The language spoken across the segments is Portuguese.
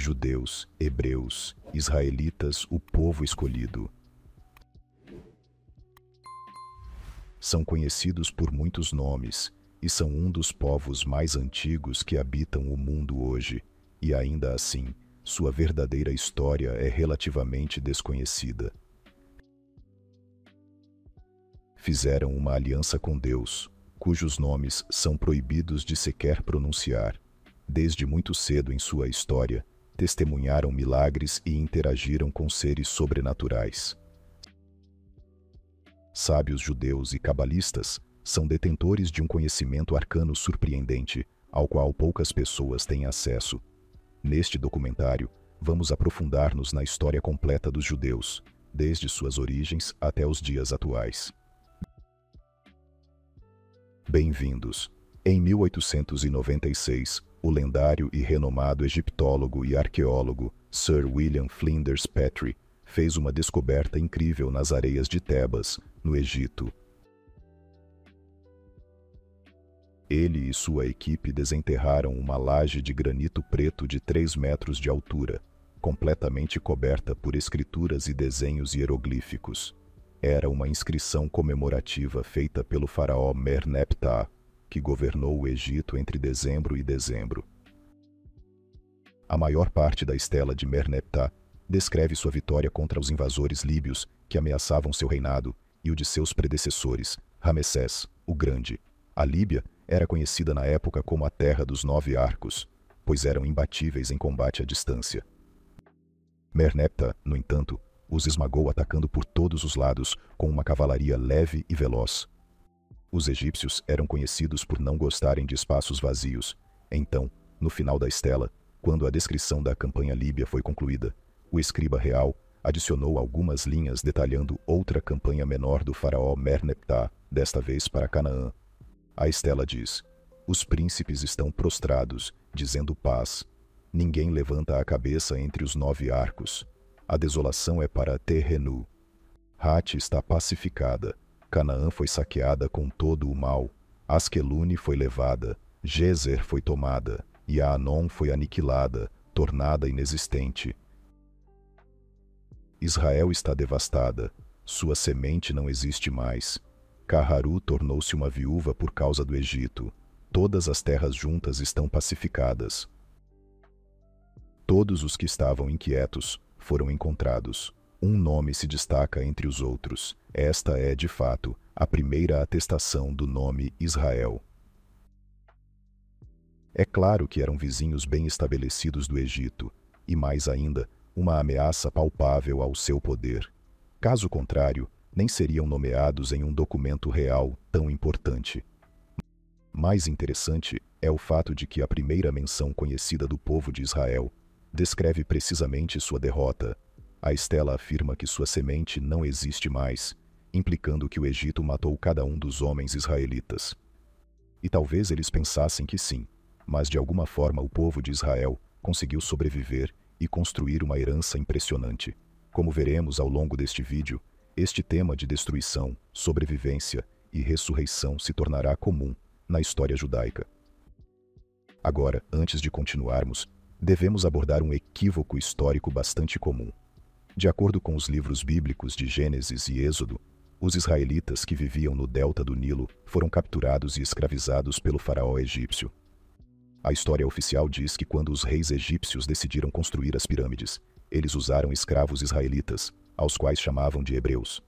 judeus, hebreus, israelitas, o povo escolhido. São conhecidos por muitos nomes e são um dos povos mais antigos que habitam o mundo hoje, e ainda assim, sua verdadeira história é relativamente desconhecida. Fizeram uma aliança com Deus, cujos nomes são proibidos de sequer pronunciar. Desde muito cedo em sua história, testemunharam milagres e interagiram com seres sobrenaturais. Sábios judeus e cabalistas são detentores de um conhecimento arcano surpreendente, ao qual poucas pessoas têm acesso. Neste documentário, vamos aprofundar-nos na história completa dos judeus, desde suas origens até os dias atuais. Bem-vindos! Em 1896, o lendário e renomado egiptólogo e arqueólogo Sir William Flinders Petrie fez uma descoberta incrível nas areias de Tebas, no Egito. Ele e sua equipe desenterraram uma laje de granito preto de 3 metros de altura, completamente coberta por escrituras e desenhos hieroglíficos. Era uma inscrição comemorativa feita pelo faraó Merneptah, que governou o Egito entre dezembro e dezembro. A maior parte da estela de Merneptah descreve sua vitória contra os invasores líbios que ameaçavam seu reinado e o de seus predecessores, Ramessés, o Grande. A Líbia era conhecida na época como a Terra dos 9 Arcos, pois eram imbatíveis em combate à distância. Merneptah, no entanto, os esmagou atacando por todos os lados com uma cavalaria leve e veloz. Os egípcios eram conhecidos por não gostarem de espaços vazios. Então, no final da estela, quando a descrição da campanha líbia foi concluída, o escriba real adicionou algumas linhas detalhando outra campanha menor do faraó Merneptah, desta vez para Canaã. A estela diz: os príncipes estão prostrados, dizendo paz. Ninguém levanta a cabeça entre os 9 arcos. A desolação é para Terrenu. Hate está pacificada. Canaã foi saqueada com todo o mal. Askelune foi levada. Gezer foi tomada. E Anon foi aniquilada, tornada inexistente. Israel está devastada. Sua semente não existe mais. Carraru tornou-se uma viúva por causa do Egito. Todas as terras juntas estão pacificadas. Todos os que estavam inquietos foram encontrados. Um nome se destaca entre os outros. Esta é, de fato, a primeira atestação do nome Israel. É claro que eram vizinhos bem estabelecidos do Egito, e mais ainda, uma ameaça palpável ao seu poder. Caso contrário, nem seriam nomeados em um documento real tão importante. Mais interessante é o fato de que a primeira menção conhecida do povo de Israel descreve precisamente sua derrota. A estela afirma que sua semente não existe mais, implicando que o Egito matou cada um dos homens israelitas. E talvez eles pensassem que sim, mas de alguma forma o povo de Israel conseguiu sobreviver e construir uma herança impressionante. Como veremos ao longo deste vídeo, este tema de destruição, sobrevivência e ressurreição se tornará comum na história judaica. Agora, antes de continuarmos, devemos abordar um equívoco histórico bastante comum. De acordo com os livros bíblicos de Gênesis e Êxodo, os israelitas que viviam no delta do Nilo foram capturados e escravizados pelo faraó egípcio. A história oficial diz que quando os reis egípcios decidiram construir as pirâmides, eles usaram escravos israelitas, aos quais chamavam de hebreus.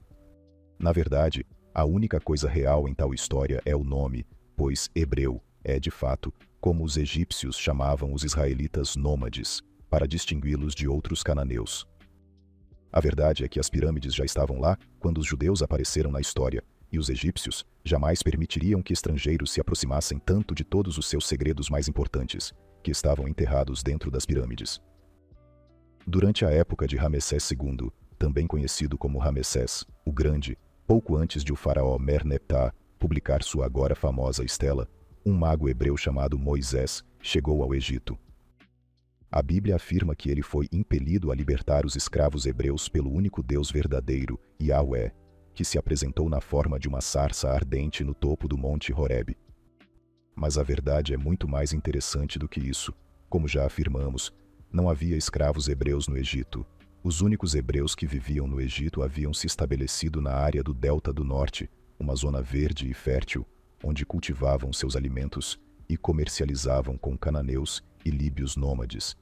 Na verdade, a única coisa real em tal história é o nome, pois hebreu é, de fato, como os egípcios chamavam os israelitas nômades, para distingui-los de outros cananeus. A verdade é que as pirâmides já estavam lá quando os judeus apareceram na história, e os egípcios jamais permitiriam que estrangeiros se aproximassem tanto de todos os seus segredos mais importantes, que estavam enterrados dentro das pirâmides. Durante a época de Ramessés II, também conhecido como Ramessés, o Grande, pouco antes de o faraó Merneptah publicar sua agora famosa estela, um mago hebreu chamado Moisés chegou ao Egito. A Bíblia afirma que ele foi impelido a libertar os escravos hebreus pelo único Deus verdadeiro, Yahweh, que se apresentou na forma de uma sarça ardente no topo do Monte Horebe. Mas a verdade é muito mais interessante do que isso. Como já afirmamos, Não havia escravos hebreus no Egito. Os únicos hebreus que viviam no Egito haviam se estabelecido na área do Delta do Norte, uma zona verde e fértil, onde cultivavam seus alimentos e comercializavam com cananeus e líbios nômades.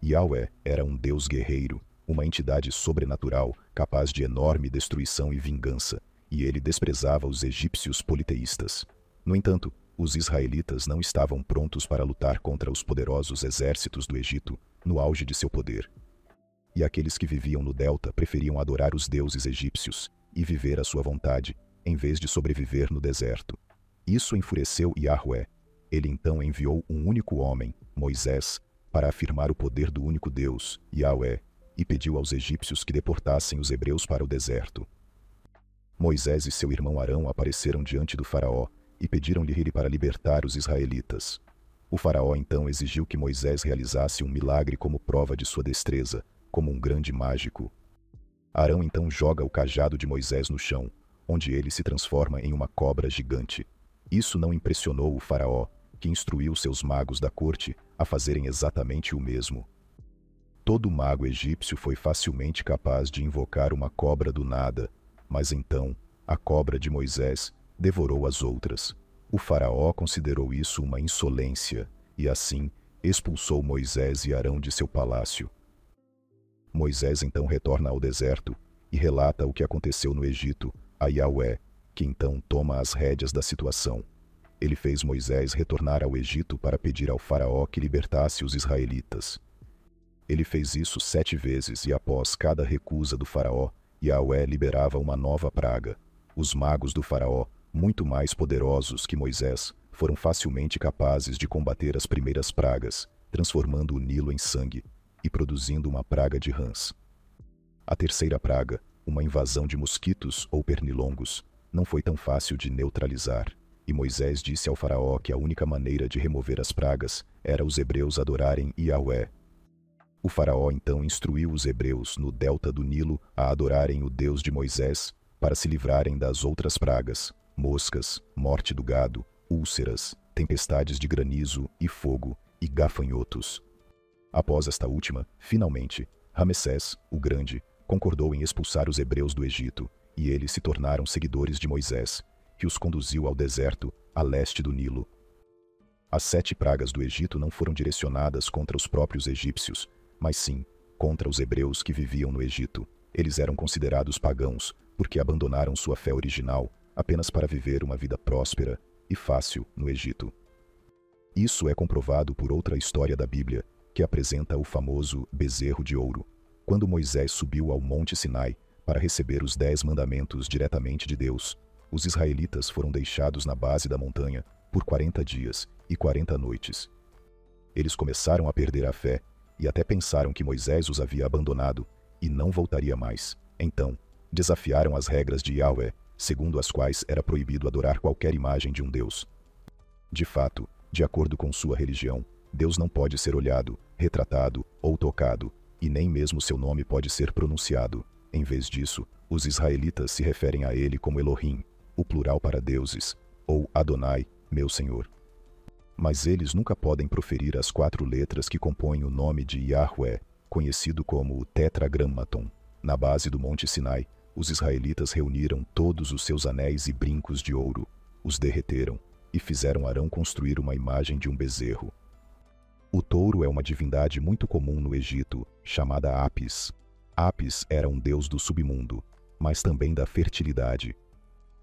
Yahweh era um Deus guerreiro, uma entidade sobrenatural capaz de enorme destruição e vingança, e ele desprezava os egípcios politeístas. No entanto, os israelitas não estavam prontos para lutar contra os poderosos exércitos do Egito, no auge de seu poder. E aqueles que viviam no delta preferiam adorar os deuses egípcios e viver à sua vontade, em vez de sobreviver no deserto. Isso enfureceu Yahweh. Ele então enviou um único homem, Moisés, para afirmar o poder do único Deus, Yahweh, e pediu aos egípcios que deportassem os hebreus para o deserto. Moisés e seu irmão Arão apareceram diante do faraó e pediram-lhe para libertar os israelitas. O faraó então exigiu que Moisés realizasse um milagre como prova de sua destreza, como um grande mágico. Arão então joga o cajado de Moisés no chão, onde ele se transforma em uma cobra gigante. Isso não impressionou o faraó, que instruiu seus magos da corte a fazerem exatamente o mesmo. Todo mago egípcio foi facilmente capaz de invocar uma cobra do nada, mas então a cobra de Moisés devorou as outras. O faraó considerou isso uma insolência e, assim, expulsou Moisés e Arão de seu palácio. Moisés então retorna ao deserto e relata o que aconteceu no Egito a Yahweh, que então toma as rédeas da situação. Ele fez Moisés retornar ao Egito para pedir ao faraó que libertasse os israelitas. Ele fez isso 7 vezes e após cada recusa do faraó, Yahweh liberava uma nova praga. Os magos do faraó, muito mais poderosos que Moisés, foram facilmente capazes de combater as primeiras pragas, transformando o Nilo em sangue e produzindo uma praga de rãs. A terceira praga, uma invasão de mosquitos ou pernilongos, não foi tão fácil de neutralizar, e Moisés disse ao faraó que a única maneira de remover as pragas era os hebreus adorarem Yahweh. O faraó então instruiu os hebreus no delta do Nilo a adorarem o Deus de Moisés para se livrarem das outras pragas, moscas, morte do gado, úlceras, tempestades de granizo e fogo e gafanhotos. Após esta última, finalmente, Ramessés, o Grande, concordou em expulsar os hebreus do Egito, e eles se tornaram seguidores de Moisés, que os conduziu ao deserto, a leste do Nilo. As 7 pragas do Egito não foram direcionadas contra os próprios egípcios, mas sim contra os hebreus que viviam no Egito. Eles eram considerados pagãos porque abandonaram sua fé original apenas para viver uma vida próspera e fácil no Egito. Isso é comprovado por outra história da Bíblia, que apresenta o famoso bezerro de ouro. Quando Moisés subiu ao Monte Sinai para receber os 10 mandamentos diretamente de Deus, os israelitas foram deixados na base da montanha por 40 dias e 40 noites. Eles começaram a perder a fé e até pensaram que Moisés os havia abandonado e não voltaria mais. Então, desafiaram as regras de Yahweh, segundo as quais era proibido adorar qualquer imagem de um Deus. De fato, de acordo com sua religião, Deus não pode ser olhado, retratado ou tocado, e nem mesmo seu nome pode ser pronunciado. Em vez disso, os israelitas se referem a ele como Elohim, o plural para deuses, ou Adonai, meu Senhor. Mas eles nunca podem proferir as 4 letras que compõem o nome de Yahweh, conhecido como o Tetragrammaton. Na base do Monte Sinai, os israelitas reuniram todos os seus anéis e brincos de ouro, os derreteram e fizeram Arão construir uma imagem de um bezerro. O touro é uma divindade muito comum no Egito, chamada Apis. Apis era um deus do submundo, mas também da fertilidade.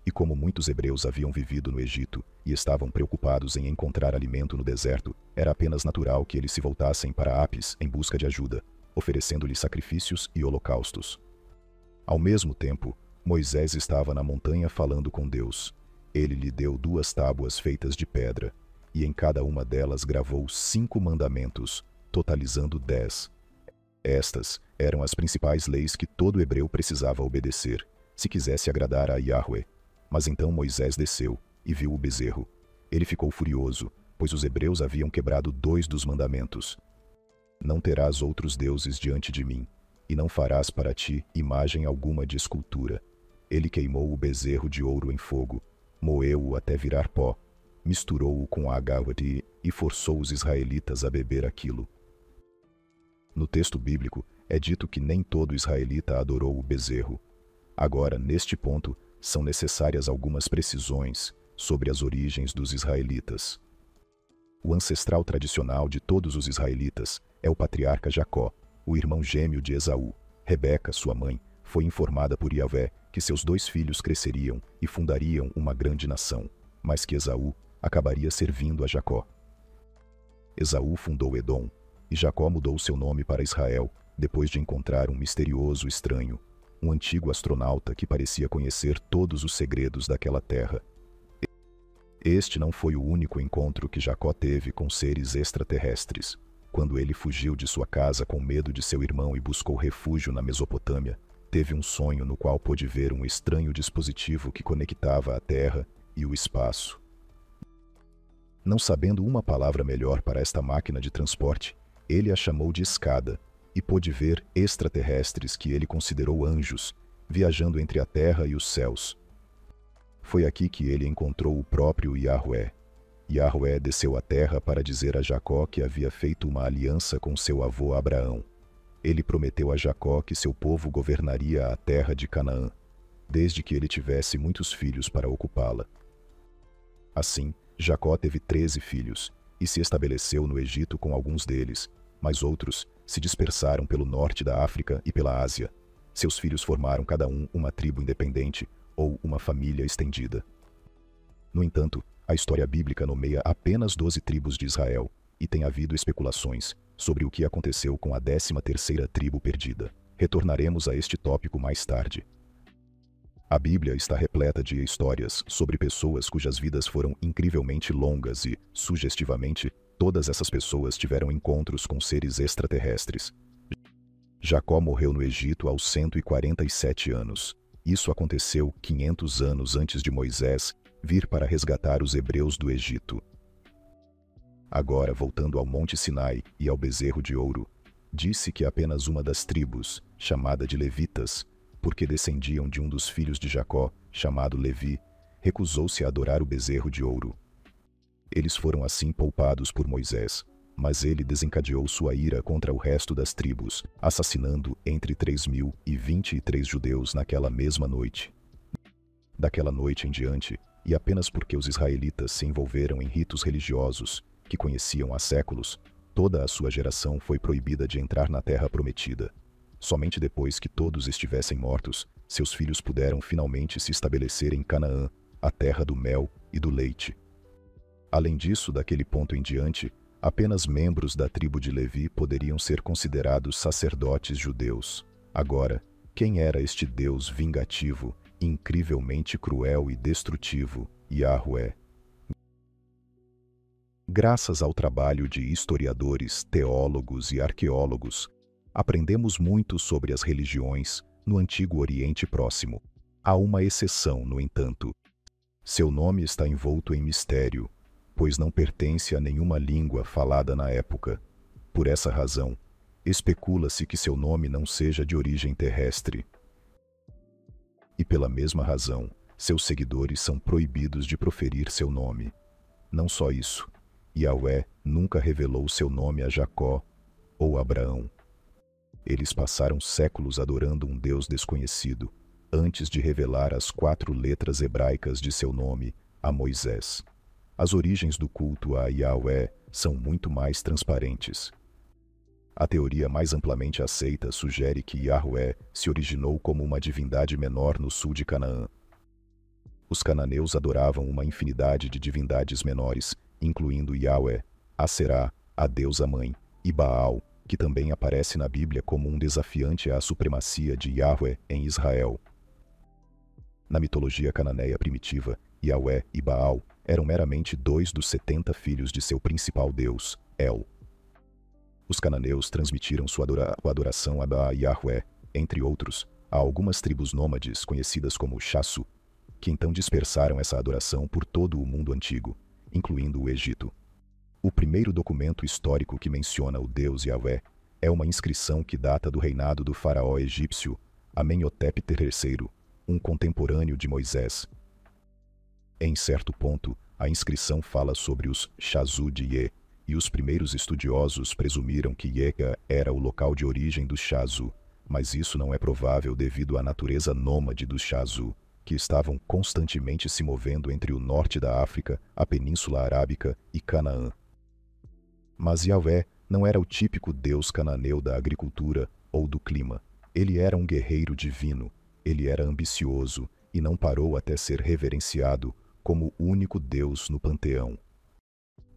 E como muitos hebreus haviam vivido no Egito e estavam preocupados em encontrar alimento no deserto, era apenas natural que eles se voltassem para Apis em busca de ajuda, oferecendo-lhe sacrifícios e holocaustos. Ao mesmo tempo, Moisés estava na montanha falando com Deus. Ele lhe deu 2 tábuas feitas de pedra, e em cada uma delas gravou 5 mandamentos, totalizando 10. Estas eram as principais leis que todo hebreu precisava obedecer, se quisesse agradar a Yahweh. Mas então Moisés desceu e viu o bezerro. Ele ficou furioso, pois os hebreus haviam quebrado 2 dos mandamentos. Não terás outros deuses diante de mim, e não farás para ti imagem alguma de escultura. Ele queimou o bezerro de ouro em fogo, moeu-o até virar pó, misturou-o com água e forçou os israelitas a beber aquilo. No texto bíblico, é dito que nem todo israelita adorou o bezerro. Agora, neste ponto, são necessárias algumas precisões sobre as origens dos israelitas. O ancestral tradicional de todos os israelitas é o patriarca Jacó, o irmão gêmeo de Esaú. Rebeca, sua mãe, foi informada por Yahvé que seus 2 filhos cresceriam e fundariam uma grande nação, mas que Esaú acabaria servindo a Jacó. Esaú fundou Edom, e Jacó mudou seu nome para Israel, depois de encontrar um misterioso estranho, um antigo astronauta que parecia conhecer todos os segredos daquela terra. Este não foi o único encontro que Jacó teve com seres extraterrestres. Quando ele fugiu de sua casa com medo de seu irmão e buscou refúgio na Mesopotâmia, teve um sonho no qual pôde ver um estranho dispositivo que conectava a Terra e o espaço. Não sabendo uma palavra melhor para esta máquina de transporte, ele a chamou de escada, e pôde ver extraterrestres que ele considerou anjos, viajando entre a terra e os céus. Foi aqui que ele encontrou o próprio Yahvé. Yahvé desceu à terra para dizer a Jacó que havia feito uma aliança com seu avô Abraão. Ele prometeu a Jacó que seu povo governaria a terra de Canaã, desde que ele tivesse muitos filhos para ocupá-la. Assim, Jacó teve 13 filhos, e se estabeleceu no Egito com alguns deles, mas outros se dispersaram pelo norte da África e pela Ásia. Seus filhos formaram cada um uma tribo independente ou uma família estendida. No entanto, a história bíblica nomeia apenas 12 tribos de Israel, e tem havido especulações sobre o que aconteceu com a 13ª tribo perdida. Retornaremos a este tópico mais tarde. A Bíblia está repleta de histórias sobre pessoas cujas vidas foram incrivelmente longas e, sugestivamente, todas essas pessoas tiveram encontros com seres extraterrestres. Jacó morreu no Egito aos 147 anos. Isso aconteceu 500 anos antes de Moisés vir para resgatar os hebreus do Egito. Agora, voltando ao Monte Sinai e ao bezerro de ouro, disse que apenas uma das tribos, chamada de Levitas, porque descendiam de um dos filhos de Jacó, chamado Levi, recusou-se a adorar o bezerro de ouro. Eles foram assim poupados por Moisés, mas ele desencadeou sua ira contra o resto das tribos, assassinando entre 3.000 e 23 judeus naquela mesma noite. Daquela noite em diante, e apenas porque os israelitas se envolveram em ritos religiosos que conheciam há séculos, toda a sua geração foi proibida de entrar na terra prometida. Somente depois que todos estivessem mortos, seus filhos puderam finalmente se estabelecer em Canaã, a terra do mel e do leite. Além disso, daquele ponto em diante, apenas membros da tribo de Levi poderiam ser considerados sacerdotes judeus. Agora, quem era este Deus vingativo, incrivelmente cruel e destrutivo, Yahvé? Graças ao trabalho de historiadores, teólogos e arqueólogos, aprendemos muito sobre as religiões no Antigo Oriente Próximo. Há uma exceção, no entanto. Seu nome está envolto em mistério, pois não pertence a nenhuma língua falada na época. Por essa razão, especula-se que seu nome não seja de origem terrestre. E pela mesma razão, seus seguidores são proibidos de proferir seu nome. Não só isso, Yahvé nunca revelou seu nome a Jacó ou Abraão. Eles passaram séculos adorando um Deus desconhecido, antes de revelar as 4 letras hebraicas de seu nome a Moisés. As origens do culto a Yahvé são muito mais transparentes. A teoria mais amplamente aceita sugere que Yahvé se originou como uma divindade menor no sul de Canaã. Os cananeus adoravam uma infinidade de divindades menores, incluindo Yahvé, Aserá, a deusa-mãe, e Baal, que também aparece na Bíblia como um desafiante à supremacia de Yahvé em Israel. Na mitologia cananeia primitiva, Yahvé e Baal eram meramente 2 dos 70 filhos de seu principal deus, El. Os cananeus transmitiram sua adoração a Yahvé, entre outros, a algumas tribos nômades conhecidas como Chassu, que então dispersaram essa adoração por todo o mundo antigo, incluindo o Egito. O primeiro documento histórico que menciona o deus Yahvé é uma inscrição que data do reinado do faraó egípcio Amenhotep III, um contemporâneo de Moisés. Em certo ponto, a inscrição fala sobre os Chazzu de Ye, e os primeiros estudiosos presumiram que Yeca era o local de origem dos Chazu, mas isso não é provável devido à natureza nômade dos Chazu, que estavam constantemente se movendo entre o norte da África, a Península Arábica e Canaã. Mas Yahvé não era o típico deus cananeu da agricultura ou do clima. Ele era um guerreiro divino, ele era ambicioso e não parou até ser reverenciado como o único deus no panteão.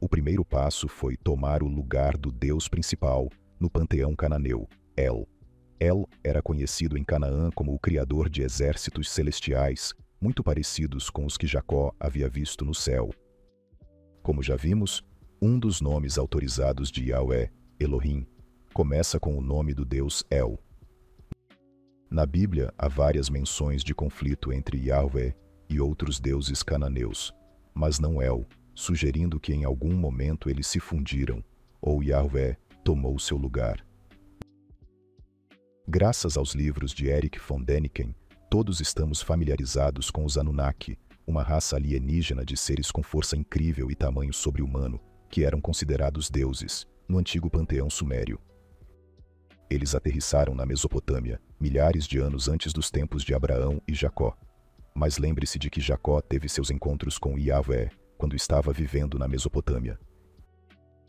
O primeiro passo foi tomar o lugar do deus principal no panteão cananeu, El. El era conhecido em Canaã como o criador de exércitos celestiais, muito parecidos com os que Jacó havia visto no céu. Como já vimos, um dos nomes autorizados de Yahvé, Elohim, começa com o nome do deus El. Na Bíblia, há várias menções de conflito entre Yahvé e outros deuses cananeus, mas não El, sugerindo que em algum momento eles se fundiram, ou Yahvé tomou seu lugar. Graças aos livros de Erich von Däniken, todos estamos familiarizados com os Anunnaki, uma raça alienígena de seres com força incrível e tamanho sobre-humano, que eram considerados deuses, no antigo panteão sumério. Eles aterrissaram na Mesopotâmia, milhares de anos antes dos tempos de Abraão e Jacó. Mas lembre-se de que Jacó teve seus encontros com Yahvé quando estava vivendo na Mesopotâmia.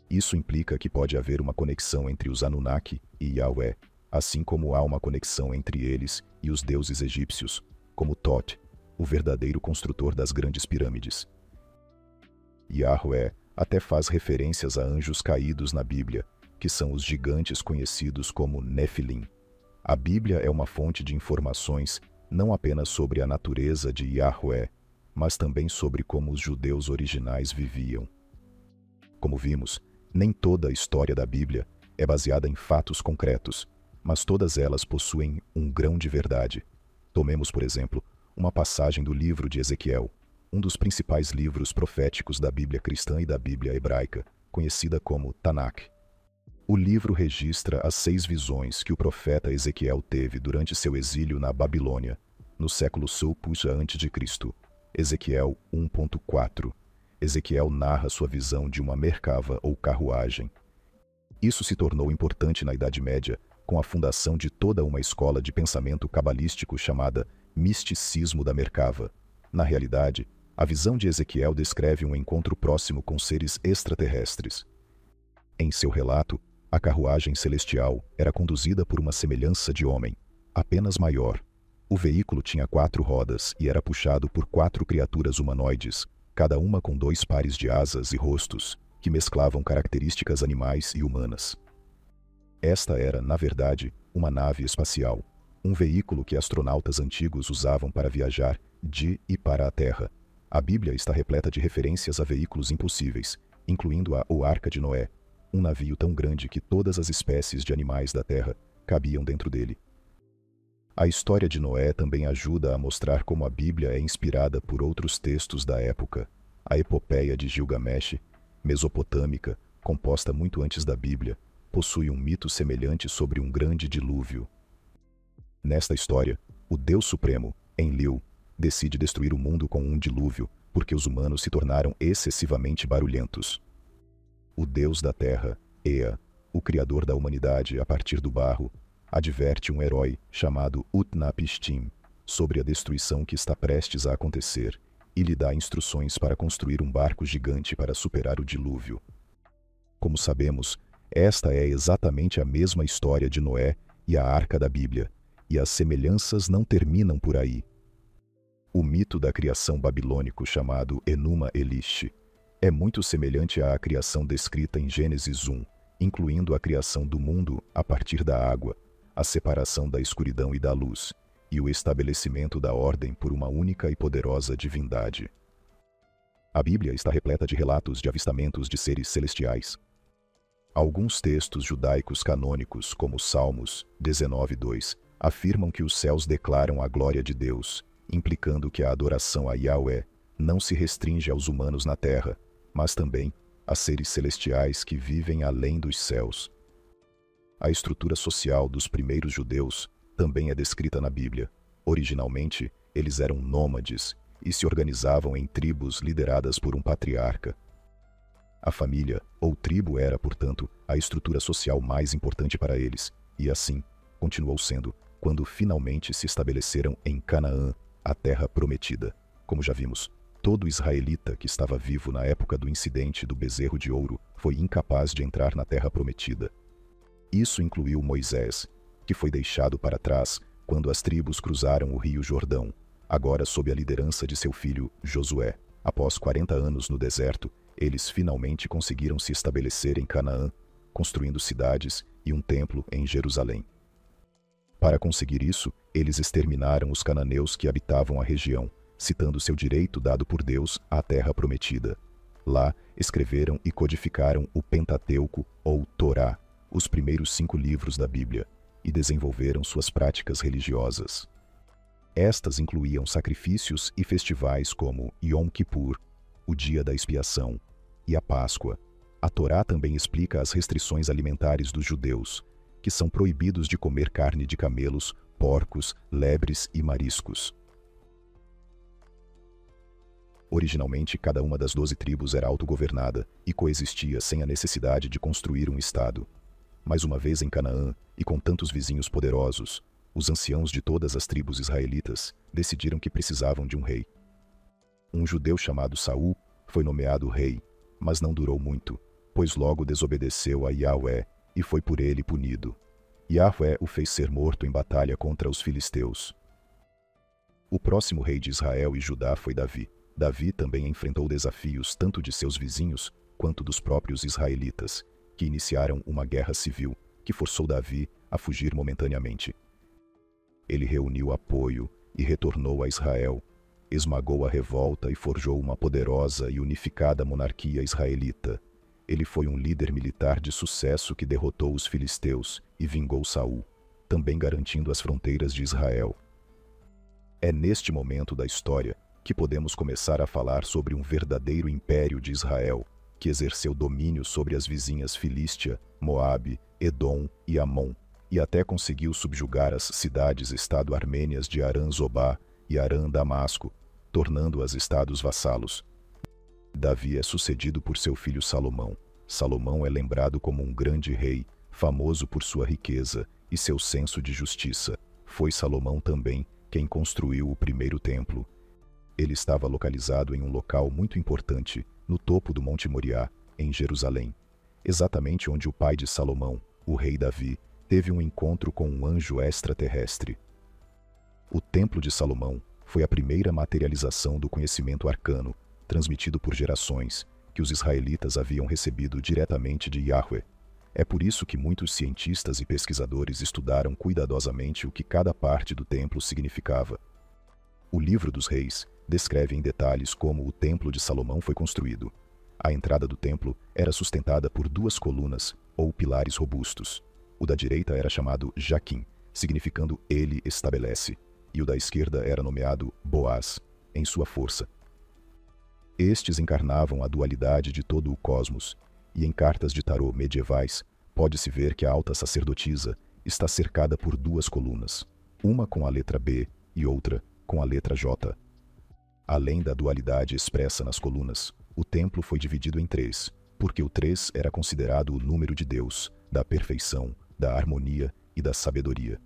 Isso implica que pode haver uma conexão entre os Anunnaki e Yahvé, assim como há uma conexão entre eles e os deuses egípcios, como Thoth, o verdadeiro construtor das grandes pirâmides. Yahvé até faz referências a anjos caídos na Bíblia, que são os gigantes conhecidos como Nefilim. A Bíblia é uma fonte de informações não apenas sobre a natureza de Yahvé, mas também sobre como os judeus originais viviam. Como vimos, nem toda a história da Bíblia é baseada em fatos concretos, mas todas elas possuem um grão de verdade. Tomemos, por exemplo, uma passagem do livro de Ezequiel, um dos principais livros proféticos da Bíblia cristã e da Bíblia hebraica, conhecida como Tanakh. O livro registra as 6 visões que o profeta Ezequiel teve durante seu exílio na Babilônia, no século VI a.C. Ezequiel 1.4. Ezequiel narra sua visão de uma merkava ou carruagem. Isso se tornou importante na Idade Média, com a fundação de toda uma escola de pensamento cabalístico chamada misticismo da merkava. Na realidade, a visão de Ezequiel descreve um encontro próximo com seres extraterrestres. Em seu relato, a carruagem celestial era conduzida por uma semelhança de homem, apenas maior. O veículo tinha 4 rodas e era puxado por 4 criaturas humanoides, cada uma com 2 pares de asas e rostos, que mesclavam características animais e humanas. Esta era, na verdade, uma nave espacial, um veículo que astronautas antigos usavam para viajar de e para a Terra. A Bíblia está repleta de referências a veículos impossíveis, incluindo a Arca de Noé, um navio tão grande que todas as espécies de animais da Terra cabiam dentro dele. A história de Noé também ajuda a mostrar como a Bíblia é inspirada por outros textos da época. A epopeia de Gilgamesh, mesopotâmica, composta muito antes da Bíblia, possui um mito semelhante sobre um grande dilúvio. Nesta história, o Deus Supremo, Enlil, decide destruir o mundo com um dilúvio, porque os humanos se tornaram excessivamente barulhentos. O Deus da Terra, Ea, o Criador da humanidade a partir do barro, adverte um herói chamado Utnapishtim sobre a destruição que está prestes a acontecer e lhe dá instruções para construir um barco gigante para superar o dilúvio. Como sabemos, esta é exatamente a mesma história de Noé e a Arca da Bíblia, e as semelhanças não terminam por aí. O mito da criação babilônico chamado Enuma Elish é muito semelhante à criação descrita em Gênesis 1, incluindo a criação do mundo a partir da água, a separação da escuridão e da luz, e o estabelecimento da ordem por uma única e poderosa divindade. A Bíblia está repleta de relatos de avistamentos de seres celestiais. Alguns textos judaicos canônicos, como Salmos 19:2, afirmam que os céus declaram a glória de Deus, implicando que a adoração a Yahvé não se restringe aos humanos na terra, mas também a seres celestiais que vivem além dos céus. A estrutura social dos primeiros judeus também é descrita na Bíblia. Originalmente, eles eram nômades e se organizavam em tribos lideradas por um patriarca. A família, ou tribo, era, portanto, a estrutura social mais importante para eles, e assim continuou sendo quando finalmente se estabeleceram em Canaã, a terra prometida. Como já vimos, todo israelita que estava vivo na época do incidente do bezerro de ouro foi incapaz de entrar na terra prometida. Isso incluiu Moisés, que foi deixado para trás quando as tribos cruzaram o rio Jordão, agora sob a liderança de seu filho Josué. Após 40 anos no deserto, eles finalmente conseguiram se estabelecer em Canaã, construindo cidades e um templo em Jerusalém. Para conseguir isso, eles exterminaram os cananeus que habitavam a região, citando seu direito dado por Deus à terra prometida. Lá, escreveram e codificaram o Pentateuco, ou Torá, os primeiros 5 livros da Bíblia, e desenvolveram suas práticas religiosas. Estas incluíam sacrifícios e festivais como Yom Kippur, o Dia da Expiação, e a Páscoa. A Torá também explica as restrições alimentares dos judeus, que são proibidos de comer carne de camelos, porcos, lebres e mariscos. Originalmente, cada uma das 12 tribos era autogovernada e coexistia sem a necessidade de construir um estado. Mas uma vez em Canaã, e com tantos vizinhos poderosos, os anciãos de todas as tribos israelitas decidiram que precisavam de um rei. Um judeu chamado Saul foi nomeado rei, mas não durou muito, pois logo desobedeceu a Yahvé e foi por ele punido. Yahvé o fez ser morto em batalha contra os filisteus. O próximo rei de Israel e Judá foi Davi. Davi também enfrentou desafios tanto de seus vizinhos quanto dos próprios israelitas, que iniciaram uma guerra civil que forçou Davi a fugir momentaneamente. Ele reuniu apoio e retornou a Israel, esmagou a revolta e forjou uma poderosa e unificada monarquia israelita. Ele foi um líder militar de sucesso que derrotou os filisteus e vingou Saul, também garantindo as fronteiras de Israel. É neste momento da história que podemos começar a falar sobre um verdadeiro império de Israel, que exerceu domínio sobre as vizinhas Filístia, Moabe, Edom e Amon, e até conseguiu subjugar as cidades-estado armênias de Arã-Zobá e Arã-Damasco, tornando-as estados vassalos. Davi é sucedido por seu filho Salomão. Salomão é lembrado como um grande rei, famoso por sua riqueza e seu senso de justiça. Foi Salomão também quem construiu o primeiro templo. Ele estava localizado em um local muito importante, no topo do Monte Moriá, em Jerusalém, exatamente onde o pai de Salomão, o rei Davi, teve um encontro com um anjo extraterrestre. O Templo de Salomão foi a primeira materialização do conhecimento arcano, transmitido por gerações, que os israelitas haviam recebido diretamente de Yahvé. É por isso que muitos cientistas e pesquisadores estudaram cuidadosamente o que cada parte do templo significava. O Livro dos Reis descreve em detalhes como o Templo de Salomão foi construído. A entrada do templo era sustentada por 2 colunas, ou pilares robustos. O da direita era chamado Jaquim, significando ele estabelece, e o da esquerda era nomeado Boaz, em sua força. Estes encarnavam a dualidade de todo o cosmos, e em cartas de tarô medievais pode-se ver que a alta sacerdotisa está cercada por 2 colunas, uma com a letra B e outra com a letra J. Além da dualidade expressa nas colunas, o templo foi dividido em 3, porque o 3 era considerado o número de Deus, da perfeição, da harmonia e da sabedoria.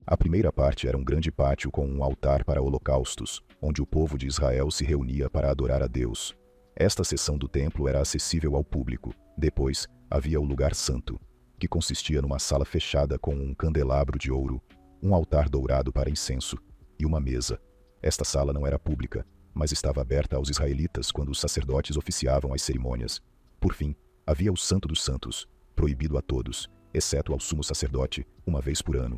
A primeira parte era um grande pátio com um altar para holocaustos, onde o povo de Israel se reunia para adorar a Deus. Esta seção do templo era acessível ao público. Depois, havia o lugar santo, que consistia numa sala fechada com um candelabro de ouro, um altar dourado para incenso e uma mesa. Esta sala não era pública, mas estava aberta aos israelitas quando os sacerdotes oficiavam as cerimônias. Por fim, havia o Santo dos Santos, proibido a todos, exceto ao sumo sacerdote, uma vez por ano.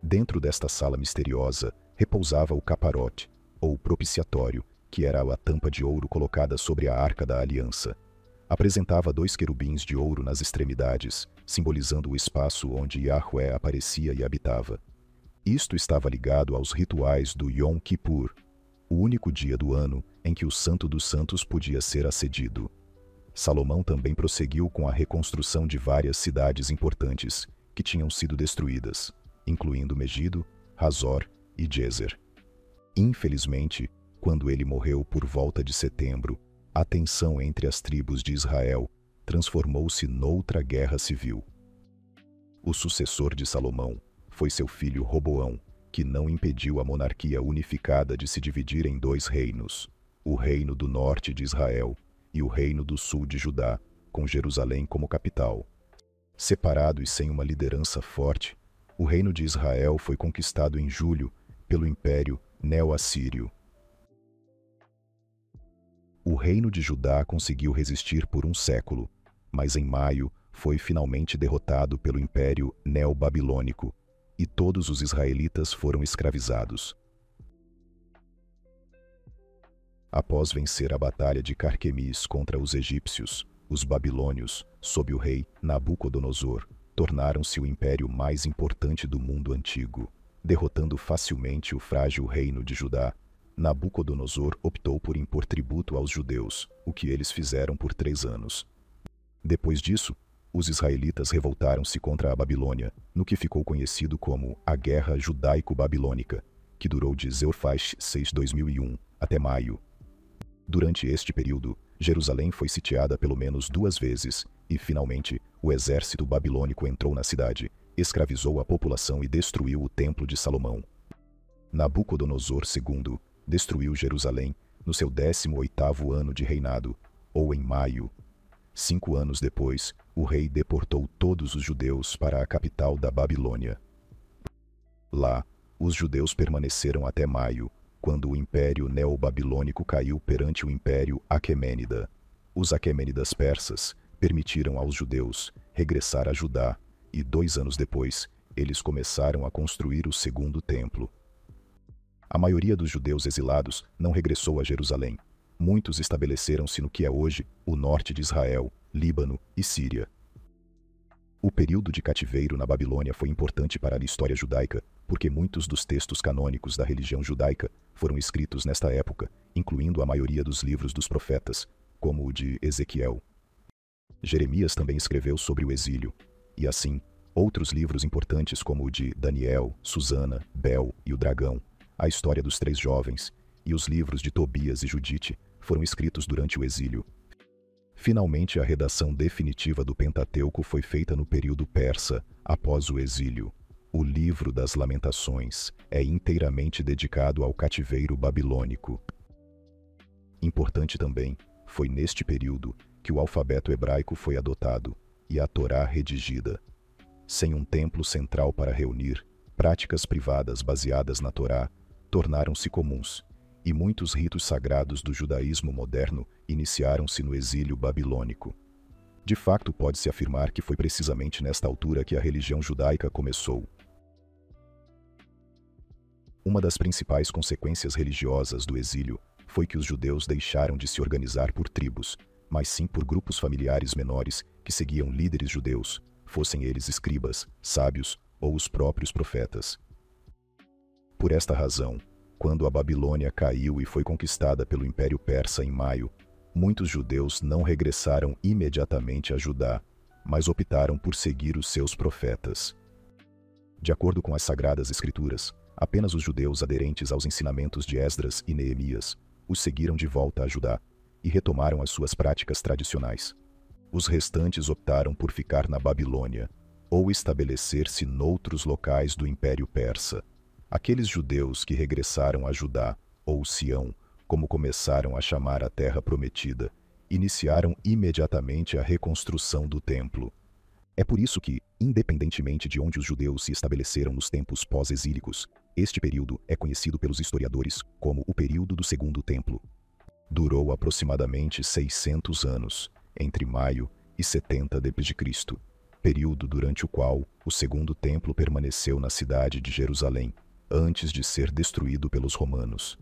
Dentro desta sala misteriosa, repousava o caparote, ou propiciatório, que era a tampa de ouro colocada sobre a Arca da Aliança. Apresentava 2 querubins de ouro nas extremidades, simbolizando o espaço onde Yahvé aparecia e habitava. Isto estava ligado aos rituais do Yom Kippur, o único dia do ano em que o Santo dos Santos podia ser acedido. Salomão também prosseguiu com a reconstrução de várias cidades importantes que tinham sido destruídas, incluindo Megido, Hazor e Gezer. Infelizmente, quando ele morreu por volta de setembro, A tensão entre as tribos de Israel transformou-se noutra guerra civil. O sucessor de Salomão foi seu filho Roboão, que não impediu a monarquia unificada de se dividir em dois reinos, o reino do norte de Israel e o reino do sul de Judá, com Jerusalém como capital. Separado e sem uma liderança forte, o reino de Israel foi conquistado em julho pelo Império Neo-Assírio. O reino de Judá conseguiu resistir por um século, mas em maio foi finalmente derrotado pelo Império Neo-Babilônico, e todos os israelitas foram escravizados. Após vencer a batalha de Carquemis contra os egípcios, os babilônios, sob o rei Nabucodonosor, tornaram-se o império mais importante do mundo antigo. Derrotando facilmente o frágil reino de Judá, Nabucodonosor optou por impor tributo aos judeus, o que eles fizeram por 3 anos. Depois disso, os israelitas revoltaram-se contra a Babilônia, no que ficou conhecido como a Guerra Judaico-Babilônica, que durou de Zelfaz 6-2001 até maio. Durante este período, Jerusalém foi sitiada pelo menos 2 vezes, e finalmente, o exército babilônico entrou na cidade, escravizou a população e destruiu o Templo de Salomão. Nabucodonosor II destruiu Jerusalém no seu 18º ano de reinado, ou em maio. 5 anos depois, o rei deportou todos os judeus para a capital da Babilônia. Lá, os judeus permaneceram até maio, quando o Império Neo-Babilônico caiu perante o Império Aquemênida. Os Aquemênidas persas permitiram aos judeus regressar a Judá, e 2 anos depois, eles começaram a construir o segundo templo. A maioria dos judeus exilados não regressou a Jerusalém. Muitos estabeleceram-se no que é hoje o norte de Israel, Líbano e Síria. O período de cativeiro na Babilônia foi importante para a história judaica, porque muitos dos textos canônicos da religião judaica foram escritos nesta época, incluindo a maioria dos livros dos profetas, como o de Ezequiel. Jeremias também escreveu sobre o exílio, e assim, outros livros importantes como o de Daniel, Susana, Bel e o Dragão, a história dos 3 jovens, e os livros de Tobias e Judite foram escritos durante o exílio. Finalmente, a redação definitiva do Pentateuco foi feita no período persa, após o exílio. O Livro das Lamentações é inteiramente dedicado ao cativeiro babilônico. Importante também, foi neste período que o alfabeto hebraico foi adotado e a Torá redigida. Sem um templo central para reunir, práticas privadas baseadas na Torá tornaram-se comuns, e muitos ritos sagrados do judaísmo moderno iniciaram-se no exílio babilônico. De facto, pode-se afirmar que foi precisamente nesta altura que a religião judaica começou. Uma das principais consequências religiosas do exílio foi que os judeus deixaram de se organizar por tribos, mas sim por grupos familiares menores que seguiam líderes judeus, fossem eles escribas, sábios ou os próprios profetas. Por esta razão, quando a Babilônia caiu e foi conquistada pelo Império Persa em maio, muitos judeus não regressaram imediatamente a Judá, mas optaram por seguir os seus profetas. De acordo com as Sagradas Escrituras, apenas os judeus aderentes aos ensinamentos de Esdras e Neemias os seguiram de volta a Judá e retomaram as suas práticas tradicionais. Os restantes optaram por ficar na Babilônia ou estabelecer-se noutros locais do Império Persa. Aqueles judeus que regressaram a Judá, ou Sião, como começaram a chamar a Terra Prometida, iniciaram imediatamente a reconstrução do templo. É por isso que, independentemente de onde os judeus se estabeleceram nos tempos pós-exílicos, este período é conhecido pelos historiadores como o período do Segundo Templo. Durou aproximadamente 600 anos, entre maio e 70 d.C., período durante o qual o Segundo Templo permaneceu na cidade de Jerusalém, antes de ser destruído pelos romanos.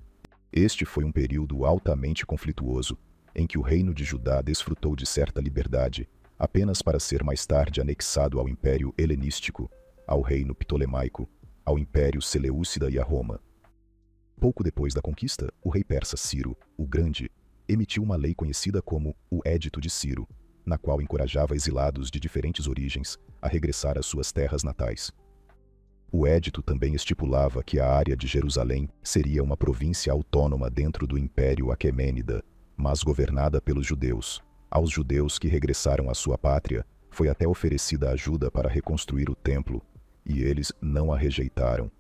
Este foi um período altamente conflituoso, em que o reino de Judá desfrutou de certa liberdade, apenas para ser mais tarde anexado ao Império Helenístico, ao Reino Ptolemaico, ao Império Seleucida e a Roma. Pouco depois da conquista, o rei persa Ciro, o Grande, emitiu uma lei conhecida como o Édito de Ciro, na qual encorajava exilados de diferentes origens a regressar às suas terras natais. O édito também estipulava que a área de Jerusalém seria uma província autônoma dentro do Império Aquemênida, mas governada pelos judeus. Aos judeus que regressaram à sua pátria, foi até oferecida ajuda para reconstruir o templo, e eles não a rejeitaram.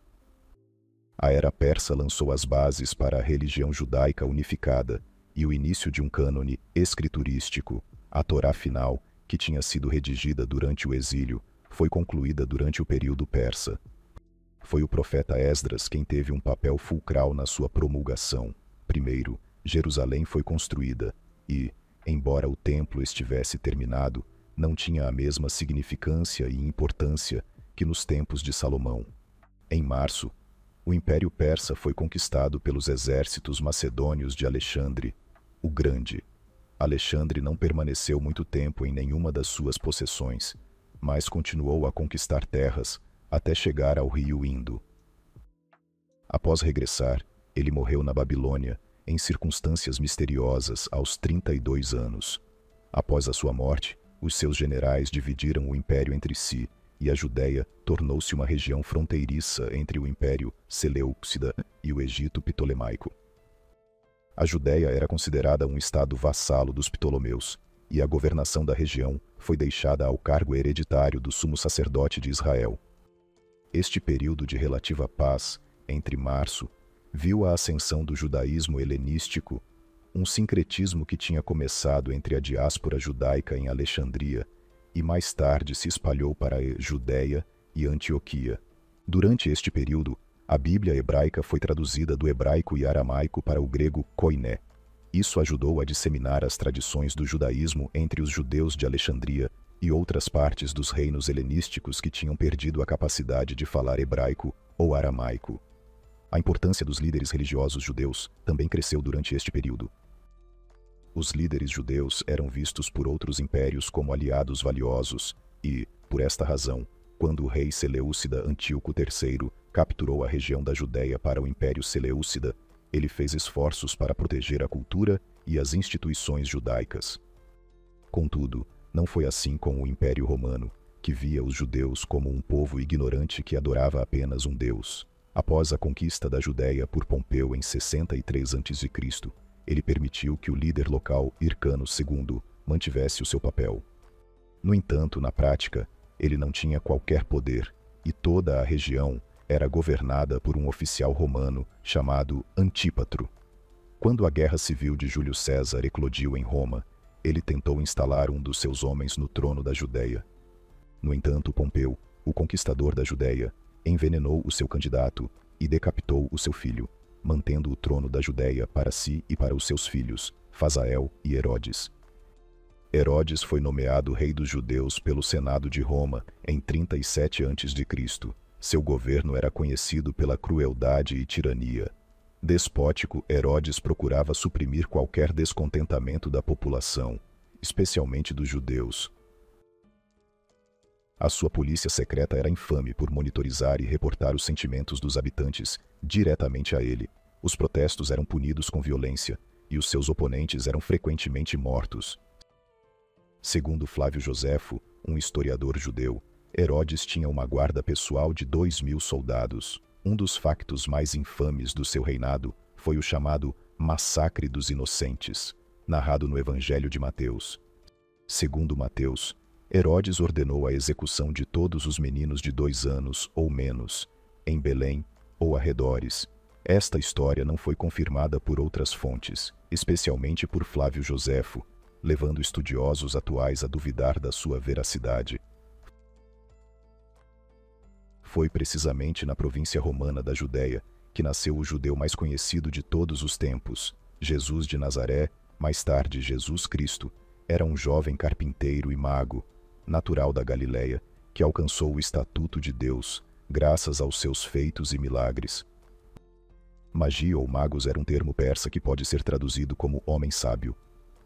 A era persa lançou as bases para a religião judaica unificada e o início de um cânone escriturístico. A Torá final, que tinha sido redigida durante o exílio, foi concluída durante o período persa. Foi o profeta Esdras quem teve um papel fulcral na sua promulgação. Primeiro, Jerusalém foi construída e, embora o templo estivesse terminado, não tinha a mesma significância e importância que nos tempos de Salomão. Em março, o Império Persa foi conquistado pelos exércitos macedônios de Alexandre, o Grande. Alexandre não permaneceu muito tempo em nenhuma das suas possessões, mas continuou a conquistar terras até chegar ao rio Indo. Após regressar, ele morreu na Babilônia, em circunstâncias misteriosas, aos 32 anos. Após a sua morte, os seus generais dividiram o império entre si, e a Judéia tornou-se uma região fronteiriça entre o Império Seleucida e o Egito Ptolemaico. A Judéia era considerada um estado vassalo dos Ptolomeus, e a governação da região foi deixada ao cargo hereditário do sumo sacerdote de Israel. Este período de relativa paz, entre março, viu a ascensão do judaísmo helenístico, um sincretismo que tinha começado entre a diáspora judaica em Alexandria e mais tarde se espalhou para a Judéia e Antioquia. Durante este período, a Bíblia hebraica foi traduzida do hebraico e aramaico para o grego koiné. Isso ajudou a disseminar as tradições do judaísmo entre os judeus de Alexandria e outras partes dos reinos helenísticos que tinham perdido a capacidade de falar hebraico ou aramaico. A importância dos líderes religiosos judeus também cresceu durante este período. Os líderes judeus eram vistos por outros impérios como aliados valiosos e, por esta razão, quando o rei Seleucida Antíoco III capturou a região da Judéia para o Império Seleucida, ele fez esforços para proteger a cultura e as instituições judaicas. Contudo, não foi assim com o Império Romano, que via os judeus como um povo ignorante que adorava apenas um deus. Após a conquista da Judéia por Pompeu em 63 a.C., ele permitiu que o líder local Hircano II mantivesse o seu papel. No entanto, na prática, ele não tinha qualquer poder, e toda a região era governada por um oficial romano chamado Antípatro. Quando a guerra civil de Júlio César eclodiu em Roma, ele tentou instalar um dos seus homens no trono da Judéia. No entanto, Pompeu, o conquistador da Judéia, envenenou o seu candidato e decapitou o seu filho, mantendo o trono da Judéia para si e para os seus filhos, Fazael e Herodes. Herodes foi nomeado rei dos judeus pelo Senado de Roma em 37 a.C. Seu governo era conhecido pela crueldade e tirania. Despótico, Herodes procurava suprimir qualquer descontentamento da população, especialmente dos judeus. A sua polícia secreta era infame por monitorizar e reportar os sentimentos dos habitantes diretamente a ele. Os protestos eram punidos com violência, e os seus oponentes eram frequentemente mortos. Segundo Flávio Joséfo, um historiador judeu, Herodes tinha uma guarda pessoal de 2.000 soldados. Um dos factos mais infames do seu reinado foi o chamado Massacre dos Inocentes, narrado no Evangelho de Mateus. Segundo Mateus, Herodes ordenou a execução de todos os meninos de 2 anos ou menos, em Belém ou arredores. Esta história não foi confirmada por outras fontes, especialmente por Flávio Joséfo, levando estudiosos atuais a duvidar da sua veracidade. Foi precisamente na província romana da Judéia que nasceu o judeu mais conhecido de todos os tempos, Jesus de Nazaré, mais tarde Jesus Cristo. Era um jovem carpinteiro e mago, natural da Galileia, que alcançou o estatuto de Deus, graças aos seus feitos e milagres. Magia ou magos era um termo persa que pode ser traduzido como homem sábio.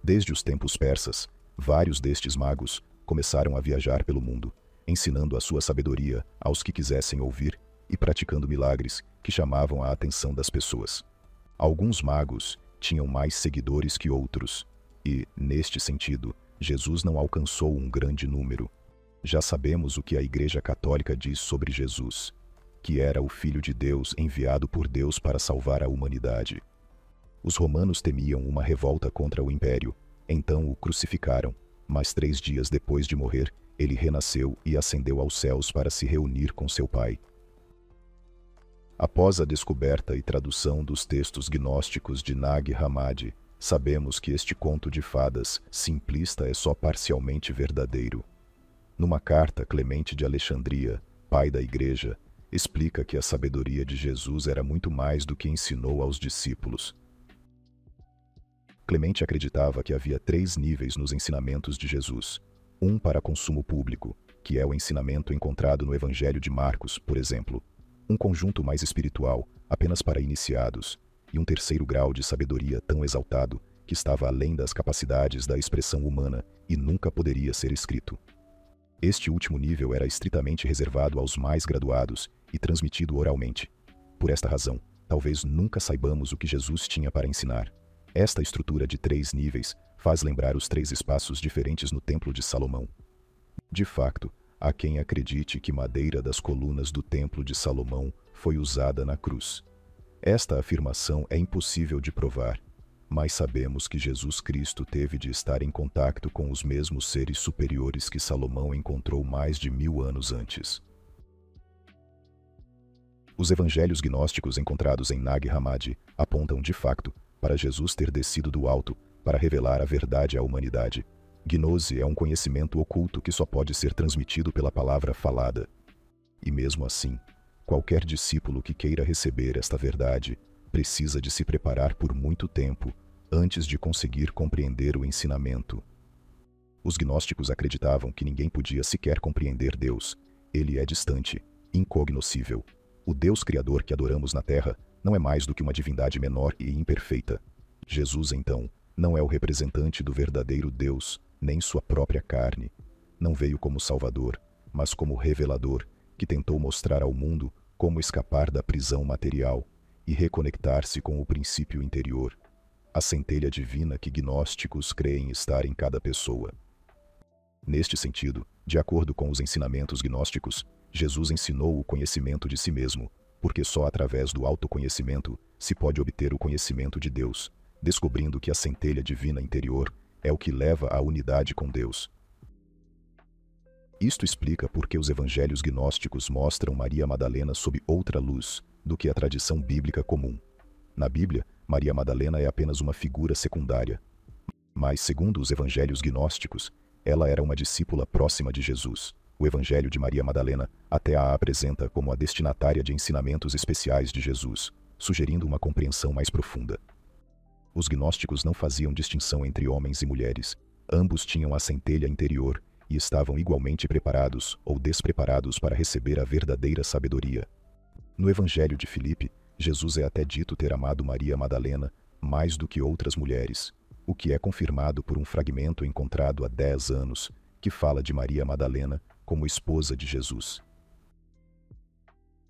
Desde os tempos persas, vários destes magos começaram a viajar pelo mundo, ensinando a sua sabedoria aos que quisessem ouvir e praticando milagres que chamavam a atenção das pessoas. Alguns magos tinham mais seguidores que outros, e, neste sentido, Jesus não alcançou um grande número. Já sabemos o que a Igreja Católica diz sobre Jesus, que era o Filho de Deus enviado por Deus para salvar a humanidade. Os romanos temiam uma revolta contra o império, então o crucificaram, mas 3 dias depois de morrer, ele renasceu e ascendeu aos céus para se reunir com seu Pai. Após a descoberta e tradução dos textos gnósticos de Nag Hammadi, sabemos que este conto de fadas simplista é só parcialmente verdadeiro. Numa carta, Clemente de Alexandria, pai da Igreja, explica que a sabedoria de Jesus era muito mais do que ensinou aos discípulos. Clemente acreditava que havia 3 níveis nos ensinamentos de Jesus. Um para consumo público, que é o ensinamento encontrado no Evangelho de Marcos, por exemplo. Um conjunto mais espiritual, apenas para iniciados. E um terceiro grau de sabedoria tão exaltado que estava além das capacidades da expressão humana e nunca poderia ser escrito. Este último nível era estritamente reservado aos mais graduados e transmitido oralmente. Por esta razão, talvez nunca saibamos o que Jesus tinha para ensinar. Esta estrutura de 3 níveis faz lembrar os 3 espaços diferentes no Templo de Salomão. De facto, há quem acredite que madeira das colunas do Templo de Salomão foi usada na cruz. Esta afirmação é impossível de provar, mas sabemos que Jesus Cristo teve de estar em contato com os mesmos seres superiores que Salomão encontrou mais de 1000 anos antes. Os evangelhos gnósticos encontrados em Nag Hammadi apontam de facto para Jesus ter descido do alto para revelar a verdade à humanidade. Gnose é um conhecimento oculto que só pode ser transmitido pela palavra falada. E mesmo assim, qualquer discípulo que queira receber esta verdade precisa de se preparar por muito tempo antes de conseguir compreender o ensinamento. Os gnósticos acreditavam que ninguém podia sequer compreender Deus. Ele é distante, incognoscível. O Deus Criador que adoramos na Terra não é mais do que uma divindade menor e imperfeita. Jesus, então, não é o representante do verdadeiro Deus, nem sua própria carne. Não veio como Salvador, mas como revelador, que tentou mostrar ao mundo como escapar da prisão material e reconectar-se com o princípio interior, a centelha divina que gnósticos creem estar em cada pessoa. Neste sentido, de acordo com os ensinamentos gnósticos, Jesus ensinou o conhecimento de si mesmo, porque só através do autoconhecimento se pode obter o conhecimento de Deus, descobrindo que a centelha divina interior é o que leva à unidade com Deus. Isto explica por que os evangelhos gnósticos mostram Maria Madalena sob outra luz do que a tradição bíblica comum. Na Bíblia, Maria Madalena é apenas uma figura secundária. Mas, segundo os evangelhos gnósticos, ela era uma discípula próxima de Jesus. O Evangelho de Maria Madalena até a apresenta como a destinatária de ensinamentos especiais de Jesus, sugerindo uma compreensão mais profunda. Os gnósticos não faziam distinção entre homens e mulheres. Ambos tinham a centelha interior e estavam igualmente preparados ou despreparados para receber a verdadeira sabedoria. No Evangelho de Filipe, Jesus é até dito ter amado Maria Madalena mais do que outras mulheres, o que é confirmado por um fragmento encontrado há 10 anos, que fala de Maria Madalena como esposa de Jesus.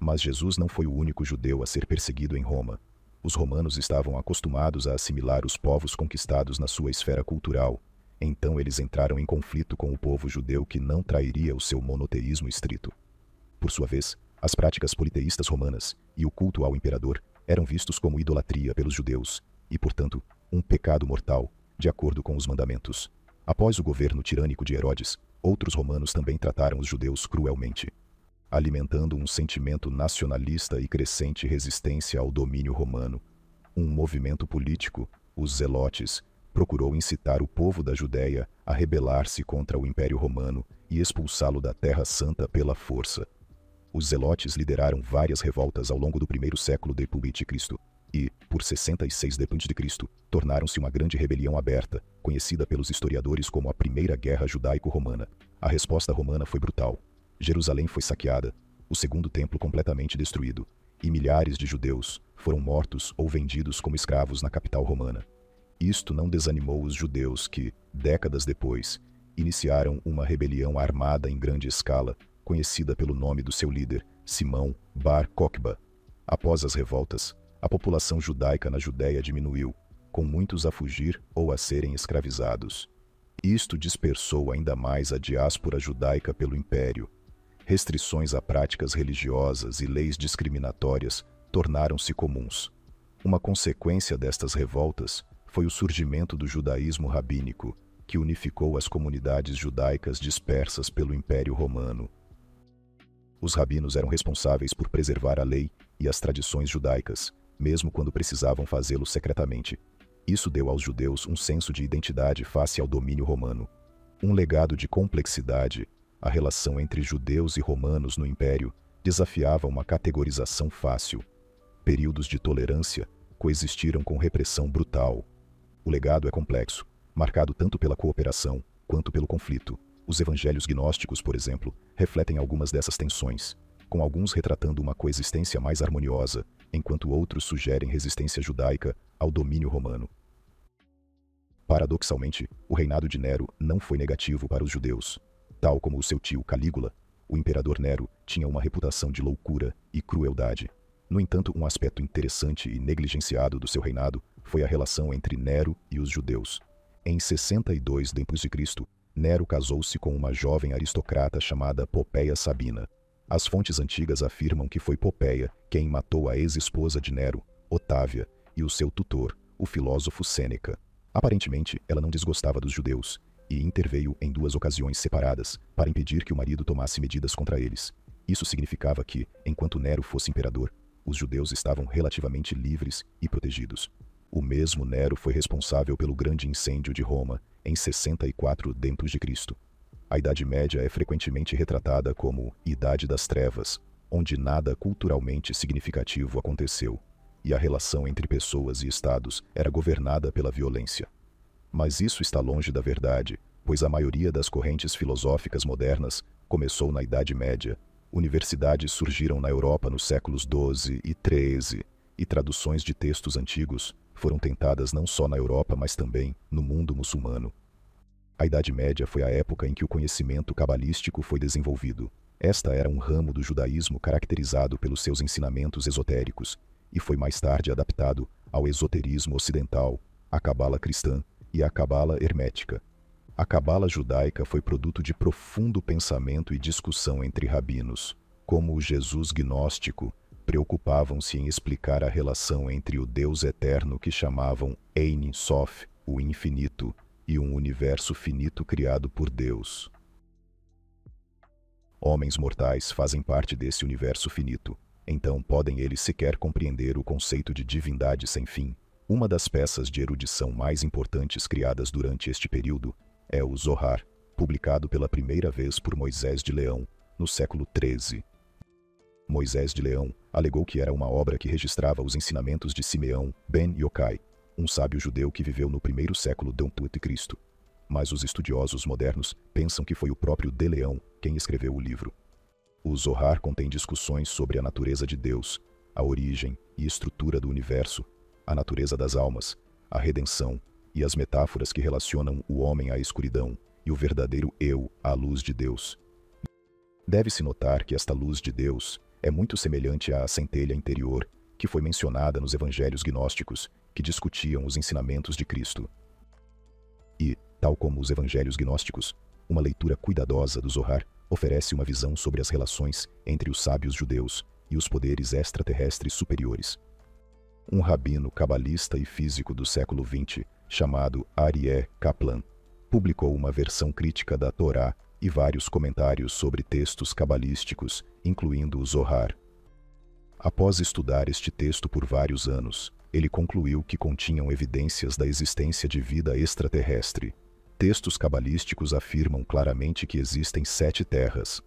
Mas Jesus não foi o único judeu a ser perseguido em Roma. Os romanos estavam acostumados a assimilar os povos conquistados na sua esfera cultural, então eles entraram em conflito com o povo judeu que não trairia o seu monoteísmo estrito. Por sua vez, as práticas politeístas romanas e o culto ao imperador eram vistos como idolatria pelos judeus e, portanto, um pecado mortal, de acordo com os mandamentos. Após o governo tirânico de Herodes, outros romanos também trataram os judeus cruelmente, alimentando um sentimento nacionalista e crescente resistência ao domínio romano. Um movimento político, os Zelotes, procurou incitar o povo da Judéia a rebelar-se contra o Império Romano e expulsá-lo da Terra Santa pela força. Os Zelotes lideraram várias revoltas ao longo do primeiro século depois de Cristo e, por 66 depois de Cristo, tornaram-se uma grande rebelião aberta, conhecida pelos historiadores como a Primeira Guerra Judaico-Romana. A resposta romana foi brutal. Jerusalém foi saqueada, o segundo templo completamente destruído, e milhares de judeus foram mortos ou vendidos como escravos na capital romana. Isto não desanimou os judeus que, décadas depois, iniciaram uma rebelião armada em grande escala, conhecida pelo nome do seu líder, Simão Bar Kokhba. Após as revoltas, a população judaica na Judéia diminuiu, com muitos a fugir ou a serem escravizados. Isto dispersou ainda mais a diáspora judaica pelo império. Restrições a práticas religiosas e leis discriminatórias tornaram-se comuns. Uma consequência destas revoltas foi o surgimento do judaísmo rabínico, que unificou as comunidades judaicas dispersas pelo Império Romano. Os rabinos eram responsáveis por preservar a lei e as tradições judaicas, mesmo quando precisavam fazê-lo secretamente. Isso deu aos judeus um senso de identidade face ao domínio romano. Um legado de complexidade, a relação entre judeus e romanos no Império desafiava uma categorização fácil. Períodos de tolerância coexistiram com repressão brutal. O legado é complexo, marcado tanto pela cooperação quanto pelo conflito. Os evangelhos gnósticos, por exemplo, refletem algumas dessas tensões, com alguns retratando uma coexistência mais harmoniosa, enquanto outros sugerem resistência judaica ao domínio romano. Paradoxalmente, o reinado de Nero não foi negativo para os judeus. Tal como o seu tio Calígula, o imperador Nero tinha uma reputação de loucura e crueldade. No entanto, um aspecto interessante e negligenciado do seu reinado foi a relação entre Nero e os judeus. Em 62 d.C., Nero casou-se com uma jovem aristocrata chamada Popeia Sabina. As fontes antigas afirmam que foi Popeia quem matou a ex-esposa de Nero, Otávia, e o seu tutor, o filósofo Sêneca. Aparentemente, ela não desgostava dos judeus e interveio em 2 ocasiões separadas para impedir que o marido tomasse medidas contra eles. Isso significava que, enquanto Nero fosse imperador, os judeus estavam relativamente livres e protegidos. O mesmo Nero foi responsável pelo grande incêndio de Roma em 64 d.C. A Idade Média é frequentemente retratada como Idade das Trevas, onde nada culturalmente significativo aconteceu, e a relação entre pessoas e estados era governada pela violência. Mas isso está longe da verdade, pois a maioria das correntes filosóficas modernas começou na Idade Média. Universidades surgiram na Europa nos séculos XII e XIII, e traduções de textos antigos foram tentadas não só na Europa, mas também no mundo muçulmano. A Idade Média foi a época em que o conhecimento cabalístico foi desenvolvido. Esta era um ramo do judaísmo caracterizado pelos seus ensinamentos esotéricos, e foi mais tarde adaptado ao esoterismo ocidental, a cabala cristã e a cabala hermética. A cabala judaica foi produto de profundo pensamento e discussão entre rabinos. Como o Jesus gnóstico, preocupavam-se em explicar a relação entre o Deus eterno que chamavam Ein Sof, o infinito, e um universo finito criado por Deus. Homens mortais fazem parte desse universo finito, então podem eles sequer compreender o conceito de divindade sem fim? Uma das peças de erudição mais importantes criadas durante este período é o Zohar, publicado pela primeira vez por Moisés de Leão, no século XIII. Moisés de Leão alegou que era uma obra que registrava os ensinamentos de Simeão ben Yochai, um sábio judeu que viveu no primeiro século d.C. Mas os estudiosos modernos pensam que foi o próprio de Leão quem escreveu o livro. O Zohar contém discussões sobre a natureza de Deus, a origem e estrutura do universo, a natureza das almas, a redenção e as metáforas que relacionam o homem à escuridão e o verdadeiro eu à luz de Deus. Deve-se notar que esta luz de Deus é muito semelhante à centelha interior que foi mencionada nos evangelhos gnósticos que discutiam os ensinamentos de Cristo. E, tal como os evangelhos gnósticos, uma leitura cuidadosa do Zohar oferece uma visão sobre as relações entre os sábios judeus e os poderes extraterrestres superiores. Um rabino cabalista e físico do século XX, chamado Aryeh Kaplan, publicou uma versão crítica da Torá e vários comentários sobre textos cabalísticos, incluindo o Zohar. Após estudar este texto por vários anos, ele concluiu que continham evidências da existência de vida extraterrestre. Textos cabalísticos afirmam claramente que existem 7 terras.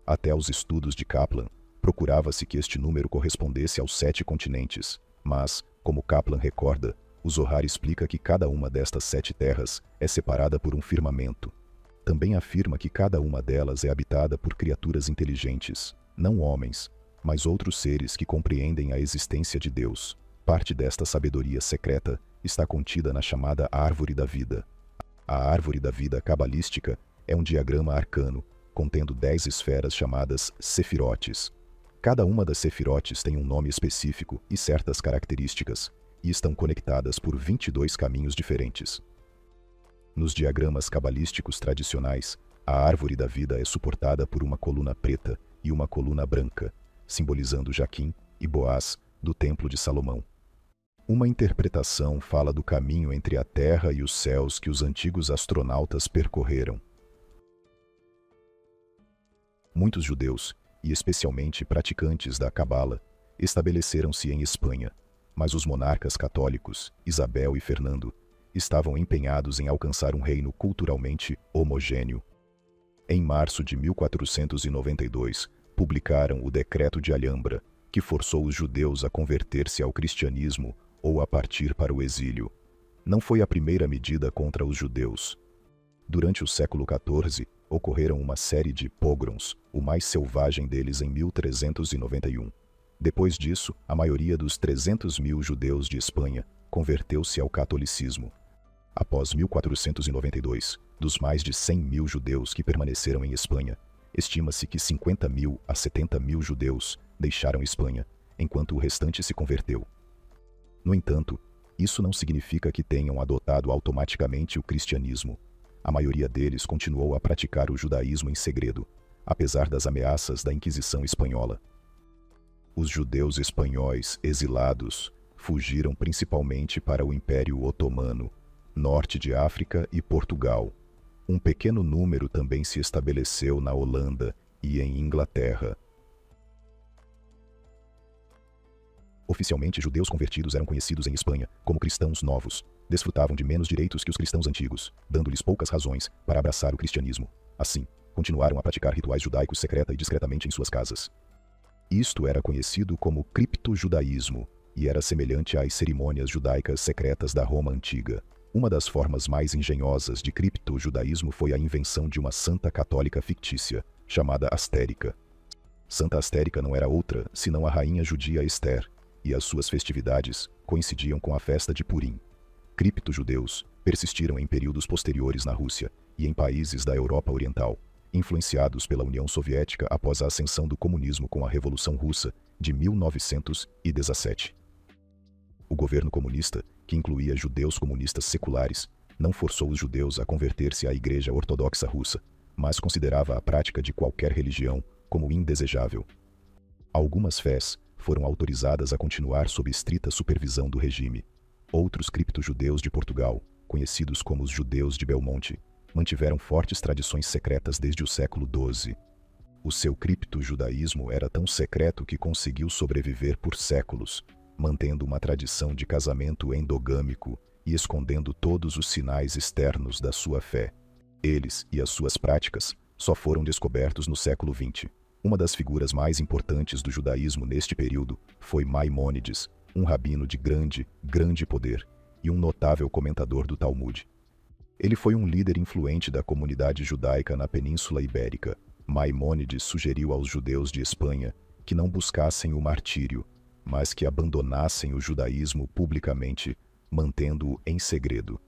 Até os estudos de Kaplan, procurava-se que este número correspondesse aos 7 continentes, mas, como Kaplan recorda, o Zohar explica que cada uma destas 7 terras é separada por um firmamento. Também afirma que cada uma delas é habitada por criaturas inteligentes, não homens, mas outros seres que compreendem a existência de Deus. Parte desta sabedoria secreta está contida na chamada Árvore da Vida. A Árvore da Vida cabalística é um diagrama arcano, contendo 10 esferas chamadas sefirotes. Cada uma das sefirotes tem um nome específico e certas características, e estão conectadas por 22 caminhos diferentes. Nos diagramas cabalísticos tradicionais, a Árvore da Vida é suportada por uma coluna preta e uma coluna branca, simbolizando Jaquim e Boaz do Templo de Salomão. Uma interpretação fala do caminho entre a Terra e os céus que os antigos astronautas percorreram. Muitos judeus, e especialmente praticantes da Cabala, estabeleceram-se em Espanha, mas os monarcas católicos, Isabel e Fernando, estavam empenhados em alcançar um reino culturalmente homogêneo. Em março de 1492, publicaram o Decreto de Alhambra, que forçou os judeus a converter-se ao cristianismo ou a partir para o exílio. Não foi a primeira medida contra os judeus. Durante o século XIV, ocorreram uma série de pogroms, o mais selvagem deles em 1391. Depois disso, a maioria dos 300.000 judeus de Espanha converteu-se ao catolicismo. Após 1492, dos mais de 100.000 judeus que permaneceram em Espanha, estima-se que 50.000 a 70.000 judeus deixaram Espanha, enquanto o restante se converteu. No entanto, isso não significa que tenham adotado automaticamente o cristianismo. A maioria deles continuou a praticar o judaísmo em segredo, apesar das ameaças da Inquisição espanhola. Os judeus espanhóis exilados fugiram principalmente para o Império Otomano, norte de África e Portugal. Um pequeno número também se estabeleceu na Holanda e em Inglaterra. Oficialmente, judeus convertidos eram conhecidos em Espanha como cristãos novos. Desfrutavam de menos direitos que os cristãos antigos, dando-lhes poucas razões para abraçar o cristianismo. Assim, continuaram a praticar rituais judaicos secreta e discretamente em suas casas. Isto era conhecido como criptojudaísmo e era semelhante às cerimônias judaicas secretas da Roma antiga. Uma das formas mais engenhosas de criptojudaísmo foi a invenção de uma santa católica fictícia, chamada Astérica. Santa Astérica não era outra senão a rainha judia Esther, e as suas festividades coincidiam com a festa de Purim. Criptojudeus persistiram em períodos posteriores na Rússia e em países da Europa Oriental, influenciados pela União Soviética após a ascensão do comunismo com a Revolução Russa de 1917. O governo comunista, que incluía judeus comunistas seculares, não forçou os judeus a converter-se à Igreja Ortodoxa Russa, mas considerava a prática de qualquer religião como indesejável. Algumas fés foram autorizadas a continuar sob estrita supervisão do regime. Outros criptojudeus de Portugal, conhecidos como os judeus de Belmonte, mantiveram fortes tradições secretas desde o século XII. O seu criptojudaísmo era tão secreto que conseguiu sobreviver por séculos, mantendo uma tradição de casamento endogâmico e escondendo todos os sinais externos da sua fé. Eles e as suas práticas só foram descobertos no século XX. Uma das figuras mais importantes do judaísmo neste período foi Maimônides, um rabino de grande poder e um notável comentador do Talmud. Ele foi um líder influente da comunidade judaica na Península Ibérica. Maimônides sugeriu aos judeus de Espanha que não buscassem o martírio, mas que abandonassem o judaísmo publicamente, mantendo-o em segredo.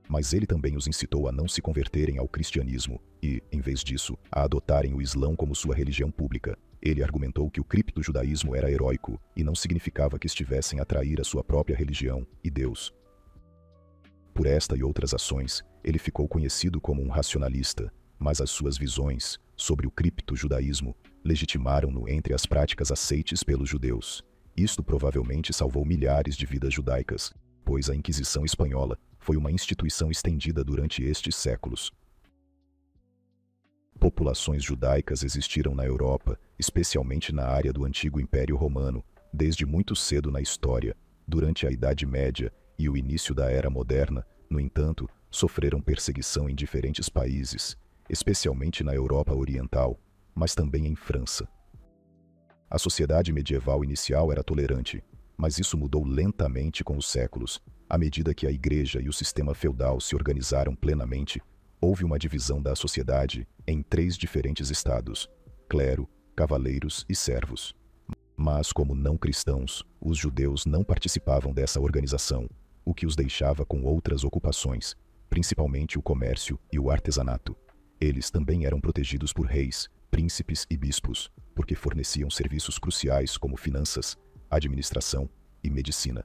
Mas ele também os incitou a não se converterem ao cristianismo e, em vez disso, a adotarem o Islão como sua religião pública. Ele argumentou que o criptojudaísmo era heróico e não significava que estivessem a trair a sua própria religião e Deus. Por esta e outras ações, ele ficou conhecido como um racionalista, mas as suas visões sobre o criptojudaísmo legitimaram-no entre as práticas aceites pelos judeus. Isto provavelmente salvou milhares de vidas judaicas, pois a Inquisição espanhola foi uma instituição estendida durante estes séculos. Populações judaicas existiram na Europa, especialmente na área do antigo Império Romano, desde muito cedo na história. Durante a Idade Média e o início da Era Moderna, no entanto, sofreram perseguição em diferentes países, especialmente na Europa Oriental, mas também em França. A sociedade medieval inicial era tolerante, mas isso mudou lentamente com os séculos. À medida que a Igreja e o sistema feudal se organizaram plenamente, houve uma divisão da sociedade em 3 diferentes estados: clero, cavaleiros e servos. Mas, como não cristãos, os judeus não participavam dessa organização, o que os deixava com outras ocupações, principalmente o comércio e o artesanato. Eles também eram protegidos por reis, príncipes e bispos, porque forneciam serviços cruciais como finanças, administração e medicina.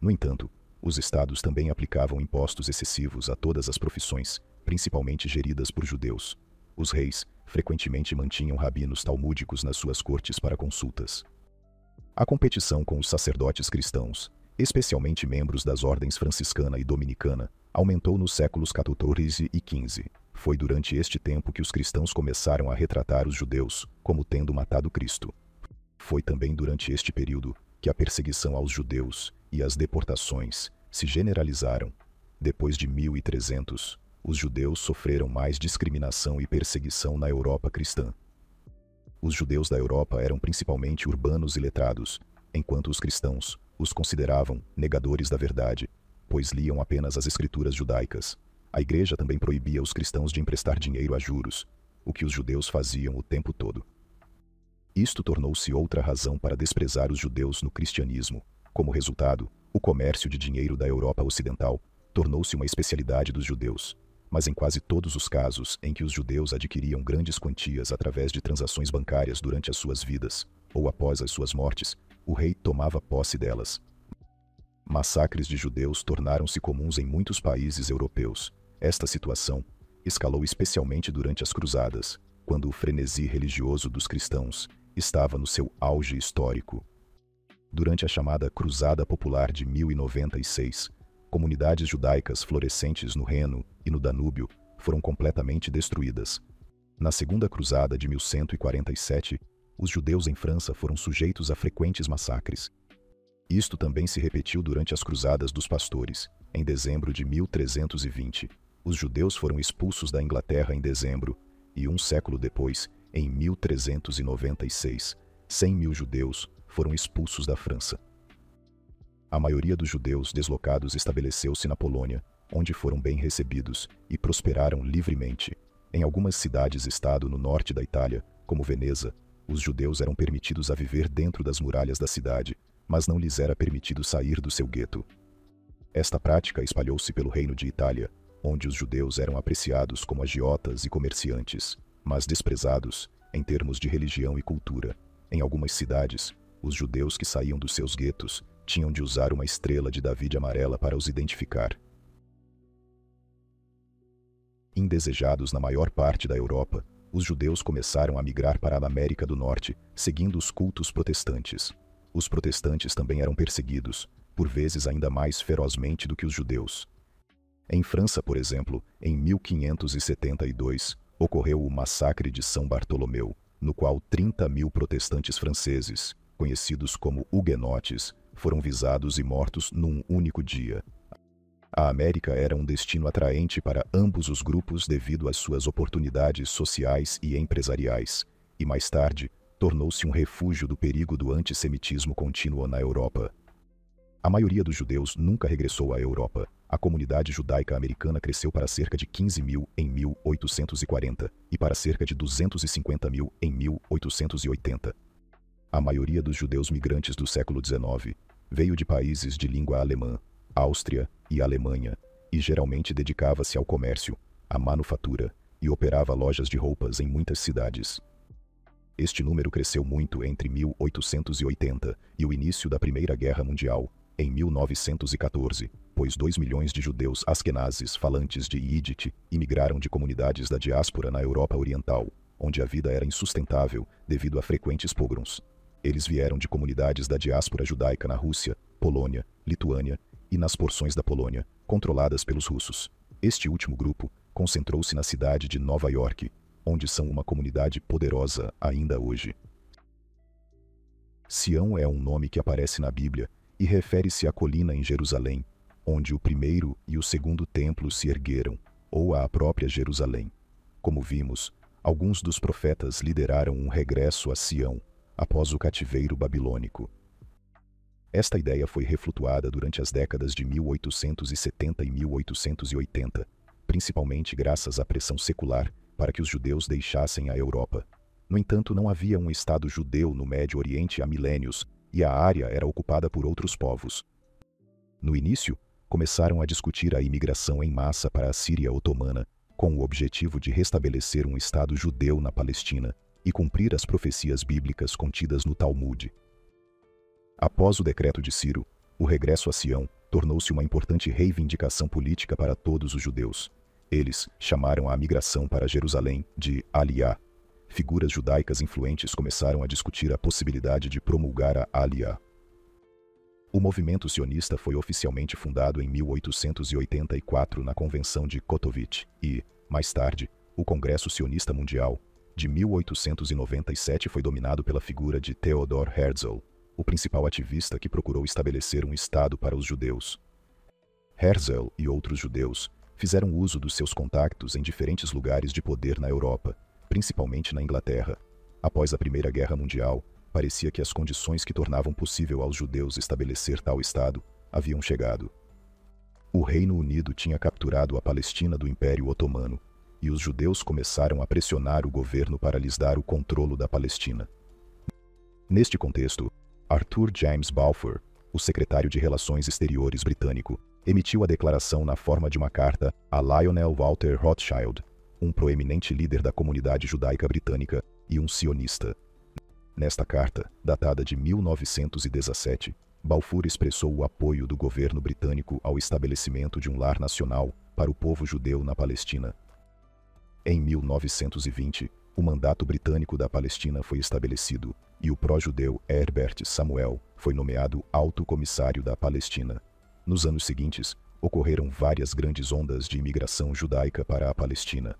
No entanto, os estados também aplicavam impostos excessivos a todas as profissões, principalmente geridas por judeus. Os reis frequentemente mantinham rabinos talmúdicos nas suas cortes para consultas. A competição com os sacerdotes cristãos especialmente membros das ordens franciscana e dominicana, aumentou nos séculos XIV e XV. Foi durante este tempo que os cristãos começaram a retratar os judeus como tendo matado Cristo. Foi também durante este período que a perseguição aos judeus e as deportações se generalizaram. Depois de 1300, os judeus sofreram mais discriminação e perseguição na Europa cristã. Os judeus da Europa eram principalmente urbanos e letrados, enquanto os cristãos os consideravam negadores da verdade, pois liam apenas as escrituras judaicas. A igreja também proibia os cristãos de emprestar dinheiro a juros, o que os judeus faziam o tempo todo. Isto tornou-se outra razão para desprezar os judeus no cristianismo. Como resultado, o comércio de dinheiro da Europa Ocidental tornou-se uma especialidade dos judeus, mas em quase todos os casos em que os judeus adquiriam grandes quantias através de transações bancárias durante as suas vidas, ou após as suas mortes, o rei tomava posse delas. Massacres de judeus tornaram-se comuns em muitos países europeus. Esta situação escalou especialmente durante as cruzadas, quando o frenesi religioso dos cristãos estava no seu auge histórico. Durante a chamada Cruzada Popular de 1096, comunidades judaicas florescentes no Reno e no Danúbio foram completamente destruídas. Na Segunda Cruzada de 1147, os judeus em França foram sujeitos a frequentes massacres. Isto também se repetiu durante as Cruzadas dos Pastores, em dezembro de 1320. Os judeus foram expulsos da Inglaterra em dezembro, e um século depois, em 1396, 100.000 judeus foram expulsos da França. A maioria dos judeus deslocados estabeleceu-se na Polônia, onde foram bem recebidos e prosperaram livremente. Em algumas cidades-estado no norte da Itália, como Veneza, os judeus eram permitidos a viver dentro das muralhas da cidade, mas não lhes era permitido sair do seu gueto. Esta prática espalhou-se pelo Reino de Itália, onde os judeus eram apreciados como agiotas e comerciantes, mas desprezados em termos de religião e cultura. Em algumas cidades, os judeus que saíam dos seus guetos tinham de usar uma estrela de David amarela para os identificar. Indesejados na maior parte da Europa, os judeus começaram a migrar para a América do Norte, seguindo os cultos protestantes. Os protestantes também eram perseguidos, por vezes ainda mais ferozmente do que os judeus. Em França, por exemplo, em 1572, ocorreu o Massacre de São Bartolomeu, no qual 30.000 protestantes franceses, conhecidos como huguenotes, foram visados e mortos num único dia. A América era um destino atraente para ambos os grupos devido às suas oportunidades sociais e empresariais, e mais tarde tornou-se um refúgio do perigo do antissemitismo contínuo na Europa. A maioria dos judeus nunca regressou à Europa. A comunidade judaica americana cresceu para cerca de 15.000 em 1840 e para cerca de 250.000 em 1880. A maioria dos judeus migrantes do século XIX veio de países de língua alemã, Áustria e Alemanha, e geralmente dedicava-se ao comércio, à manufatura e operava lojas de roupas em muitas cidades. Este número cresceu muito entre 1880 e o início da Primeira Guerra Mundial, em 1914, pois 2 milhões de judeus askenazes falantes de Yiddish imigraram de comunidades da diáspora na Europa Oriental, onde a vida era insustentável devido a frequentes pogroms. Eles vieram de comunidades da diáspora judaica na Rússia, Polônia, Lituânia e nas porções da Polônia, controladas pelos russos. Este último grupo concentrou-se na cidade de Nova York, onde são uma comunidade poderosa ainda hoje. Sião é um nome que aparece na Bíblia e refere-se à colina em Jerusalém, onde o primeiro e o segundo templo se ergueram, ou à própria Jerusalém. Como vimos, alguns dos profetas lideraram um regresso a Sião, após o cativeiro babilônico. Esta ideia foi reflutuada durante as décadas de 1870 e 1880, principalmente graças à pressão secular para que os judeus deixassem a Europa. No entanto, não havia um Estado judeu no Médio Oriente há milênios, e a área era ocupada por outros povos. No início, começaram a discutir a imigração em massa para a Síria otomana, com o objetivo de restabelecer um Estado judeu na Palestina e cumprir as profecias bíblicas contidas no Talmud. Após o decreto de Ciro, o regresso a Sião tornou-se uma importante reivindicação política para todos os judeus. Eles chamaram a migração para Jerusalém de Aliyá. Figuras judaicas influentes começaram a discutir a possibilidade de promulgar a Aliyá. O movimento sionista foi oficialmente fundado em 1884 na Convenção de Katowice e, mais tarde, o Congresso Sionista Mundial, de 1897 foi dominado pela figura de Theodor Herzl, o principal ativista que procurou estabelecer um Estado para os judeus. Herzl e outros judeus fizeram uso dos seus contactos em diferentes lugares de poder na Europa, principalmente na Inglaterra. Após a Primeira Guerra Mundial, parecia que as condições que tornavam possível aos judeus estabelecer tal Estado haviam chegado. O Reino Unido tinha capturado a Palestina do Império Otomano, e os judeus começaram a pressionar o governo para lhes dar o controle da Palestina. Neste contexto, Arthur James Balfour, o secretário de Relações Exteriores britânico, emitiu a declaração na forma de uma carta a Lionel Walter Rothschild, um proeminente líder da comunidade judaica britânica e um sionista. Nesta carta, datada de 1917, Balfour expressou o apoio do governo britânico ao estabelecimento de um lar nacional para o povo judeu na Palestina. Em 1920, o mandato britânico da Palestina foi estabelecido e o pró-judeu Herbert Samuel foi nomeado Alto Comissário da Palestina. Nos anos seguintes, ocorreram várias grandes ondas de imigração judaica para a Palestina.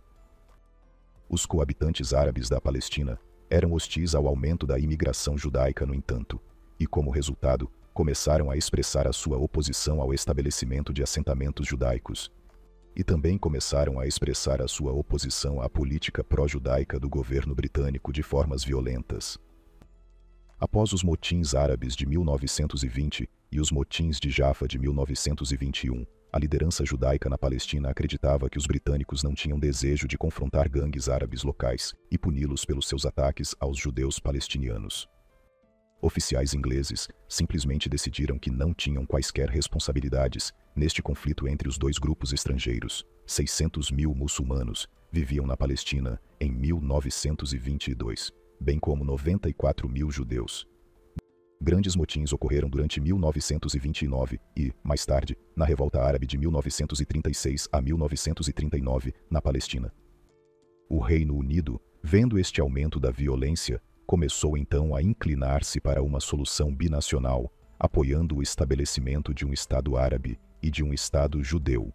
Os coabitantes árabes da Palestina eram hostis ao aumento da imigração judaica, no entanto, e como resultado, começaram a expressar a sua oposição ao estabelecimento de assentamentos judaicos. E também começaram a expressar a sua oposição à política pró-judaica do governo britânico de formas violentas. Após os motins árabes de 1920 e os motins de Jaffa de 1921, a liderança judaica na Palestina acreditava que os britânicos não tinham desejo de confrontar gangues árabes locais e puni-los pelos seus ataques aos judeus palestinianos. Oficiais ingleses simplesmente decidiram que não tinham quaisquer responsabilidades neste conflito entre os dois grupos estrangeiros. 600 mil muçulmanos viviam na Palestina em 1922, bem como 94 mil judeus. Grandes motins ocorreram durante 1929 e, mais tarde, na Revolta Árabe de 1936 a 1939, na Palestina. O Reino Unido, vendo este aumento da violência, começou então a inclinar-se para uma solução binacional, apoiando o estabelecimento de um Estado árabe e de um Estado judeu.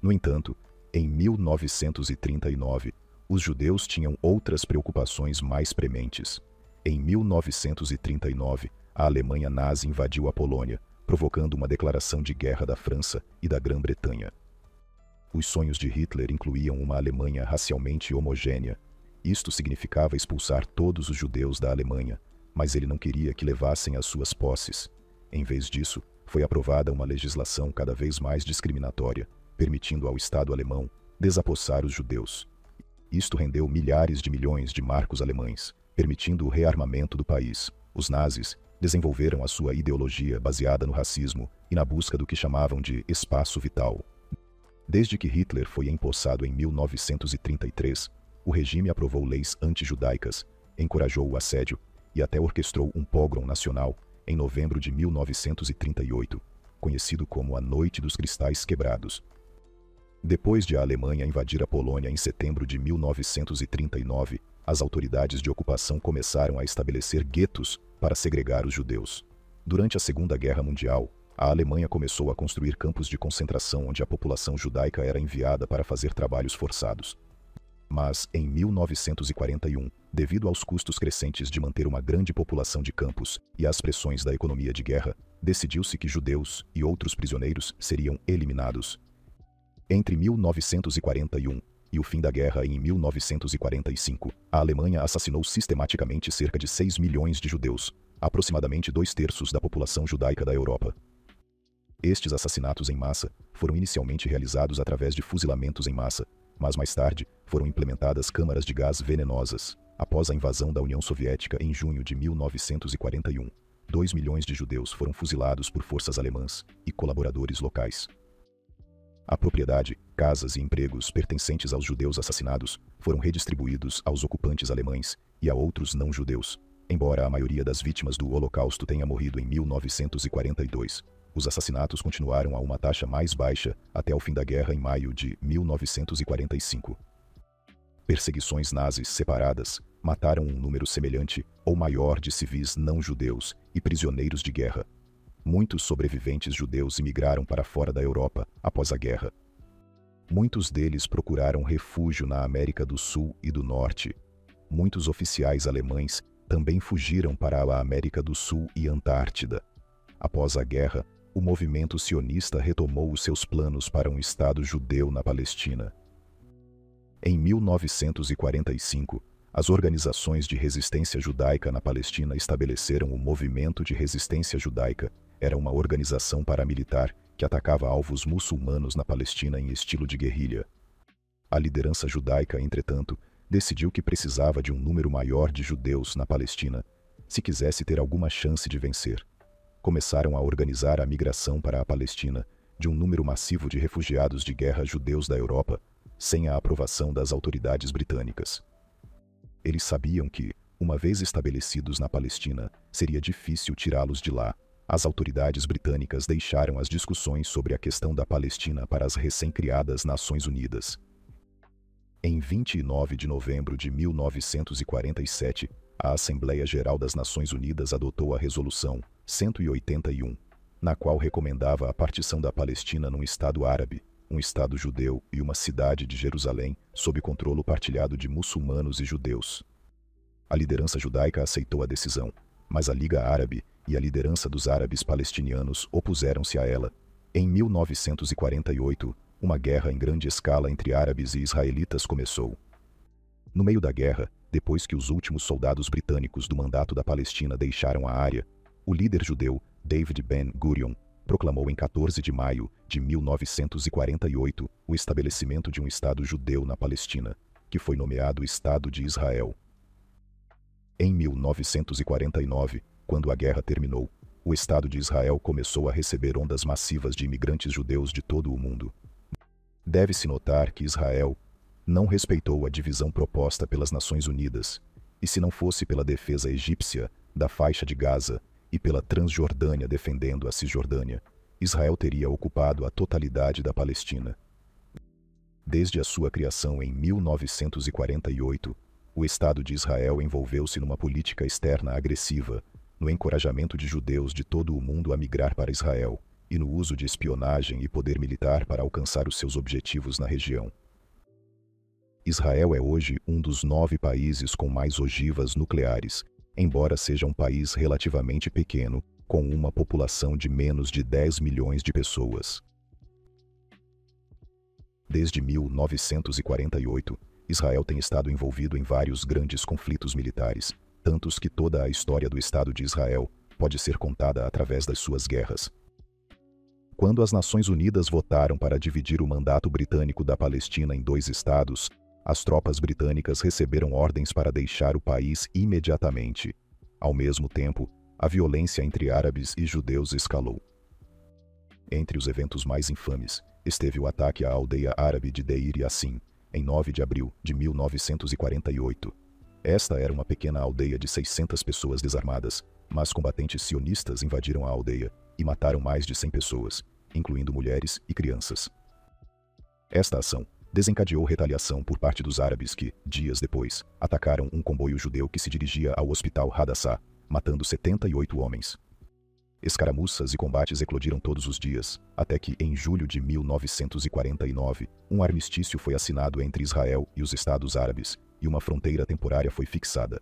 No entanto, em 1939, os judeus tinham outras preocupações mais prementes. Em 1939, a Alemanha nazi invadiu a Polônia, provocando uma declaração de guerra da França e da Grã-Bretanha. Os sonhos de Hitler incluíam uma Alemanha racialmente homogênea. Isto significava expulsar todos os judeus da Alemanha, mas ele não queria que levassem as suas posses. Em vez disso, foi aprovada uma legislação cada vez mais discriminatória, permitindo ao Estado alemão desapossar os judeus. Isto rendeu milhares de milhões de marcos alemães, permitindo o rearmamento do país. Os nazis desenvolveram a sua ideologia baseada no racismo e na busca do que chamavam de espaço vital. Desde que Hitler foi empossado em 1933, o regime aprovou leis anti-judaicas, encorajou o assédio e até orquestrou um pogrom nacional em novembro de 1938, conhecido como a Noite dos Cristais Quebrados. Depois de a Alemanha invadir a Polônia em setembro de 1939, as autoridades de ocupação começaram a estabelecer guetos para segregar os judeus. Durante a Segunda Guerra Mundial, a Alemanha começou a construir campos de concentração onde a população judaica era enviada para fazer trabalhos forçados. Mas, em 1941, devido aos custos crescentes de manter uma grande população de campos e às pressões da economia de guerra, decidiu-se que judeus e outros prisioneiros seriam eliminados. Entre 1941 e o fim da guerra em 1945, a Alemanha assassinou sistematicamente cerca de 6 milhões de judeus, aproximadamente 2/3 da população judaica da Europa. Estes assassinatos em massa foram inicialmente realizados através de fuzilamentos em massa, mas mais tarde foram implementadas câmaras de gás venenosas. Após a invasão da União Soviética em junho de 1941, 2 milhões de judeus foram fuzilados por forças alemãs e colaboradores locais. A propriedade, casas e empregos pertencentes aos judeus assassinados foram redistribuídos aos ocupantes alemães e a outros não-judeus. Embora a maioria das vítimas do Holocausto tenha morrido em 1942, os assassinatos continuaram a uma taxa mais baixa até o fim da guerra em maio de 1945. Perseguições nazis separadas mataram um número semelhante ou maior de civis não-judeus e prisioneiros de guerra. Muitos sobreviventes judeus imigraram para fora da Europa após a guerra. Muitos deles procuraram refúgio na América do Sul e do Norte. Muitos oficiais alemães também fugiram para a América do Sul e Antártida. Após a guerra, o movimento sionista retomou os seus planos para um Estado judeu na Palestina. Em 1945, as organizações de resistência judaica na Palestina estabeleceram o Movimento de Resistência Judaica. Era uma organização paramilitar que atacava alvos muçulmanos na Palestina em estilo de guerrilha. A liderança judaica, entretanto, decidiu que precisava de um número maior de judeus na Palestina se quisesse ter alguma chance de vencer. Começaram a organizar a migração para a Palestina de um número massivo de refugiados de guerra judeus da Europa, sem a aprovação das autoridades britânicas. Eles sabiam que, uma vez estabelecidos na Palestina, seria difícil tirá-los de lá. As autoridades britânicas deixaram as discussões sobre a questão da Palestina para as recém-criadas Nações Unidas. Em 29 de novembro de 1947, a Assembleia Geral das Nações Unidas adotou a Resolução 181, na qual recomendava a partição da Palestina num Estado árabe, um Estado judeu e uma cidade de Jerusalém sob controle partilhado de muçulmanos e judeus. A liderança judaica aceitou a decisão, mas a Liga Árabe e a liderança dos árabes palestinianos opuseram-se a ela. Em 1948, uma guerra em grande escala entre árabes e israelitas começou. No meio da guerra, depois que os últimos soldados britânicos do Mandato da Palestina deixaram a área, o líder judeu David Ben-Gurion proclamou em 14 de maio de 1948 o estabelecimento de um Estado judeu na Palestina, que foi nomeado Estado de Israel. Em 1949, quando a guerra terminou, o Estado de Israel começou a receber ondas massivas de imigrantes judeus de todo o mundo. Deve-se notar que Israel não respeitou a divisão proposta pelas Nações Unidas, e se não fosse pela defesa egípcia da faixa de Gaza e pela Transjordânia defendendo a Cisjordânia, Israel teria ocupado a totalidade da Palestina. Desde a sua criação em 1948, o Estado de Israel envolveu-se numa política externa agressiva, no encorajamento de judeus de todo o mundo a migrar para Israel, e no uso de espionagem e poder militar para alcançar os seus objetivos na região. Israel é hoje um dos 9 países com mais ogivas nucleares, embora seja um país relativamente pequeno, com uma população de menos de 10 milhões de pessoas. Desde 1948, Israel tem estado envolvido em vários grandes conflitos militares, tantos que toda a história do Estado de Israel pode ser contada através das suas guerras. Quando as Nações Unidas votaram para dividir o mandato britânico da Palestina em 2 estados, as tropas britânicas receberam ordens para deixar o país imediatamente. Ao mesmo tempo, a violência entre árabes e judeus escalou. Entre os eventos mais infames, esteve o ataque à aldeia árabe de Deir Yassin, em 9 de abril de 1948. Esta era uma pequena aldeia de 600 pessoas desarmadas, mas combatentes sionistas invadiram a aldeia e mataram mais de 100 pessoas, incluindo mulheres e crianças. Esta ação desencadeou retaliação por parte dos árabes que, dias depois, atacaram um comboio judeu que se dirigia ao hospital Hadassah, matando 78 homens. Escaramuças e combates eclodiram todos os dias, até que, em julho de 1949, um armistício foi assinado entre Israel e os Estados Árabes, e uma fronteira temporária foi fixada.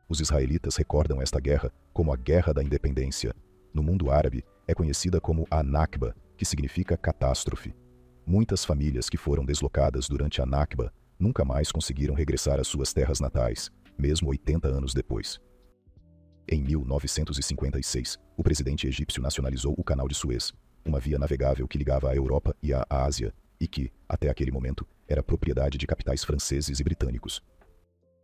Os israelitas recordam esta guerra como a Guerra da Independência. No mundo árabe, é conhecida como a Nakba, que significa catástrofe. Muitas famílias que foram deslocadas durante a Nakba nunca mais conseguiram regressar às suas terras natais, mesmo 80 anos depois. Em 1956, o presidente egípcio nacionalizou o Canal de Suez, uma via navegável que ligava a Europa e a Ásia, e que, até aquele momento, era propriedade de capitais franceses e britânicos.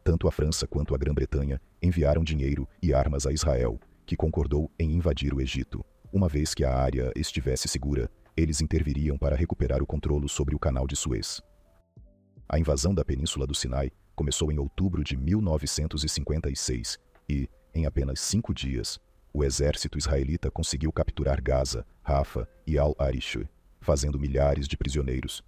Tanto a França quanto a Grã-Bretanha enviaram dinheiro e armas a Israel, que concordou em invadir o Egito. Uma vez que a área estivesse segura, eles interviriam para recuperar o controle sobre o Canal de Suez. A invasão da Península do Sinai começou em outubro de 1956 e, em apenas 5 dias, o exército israelita conseguiu capturar Gaza, Rafa e Al-Arish, fazendo milhares de prisioneiros.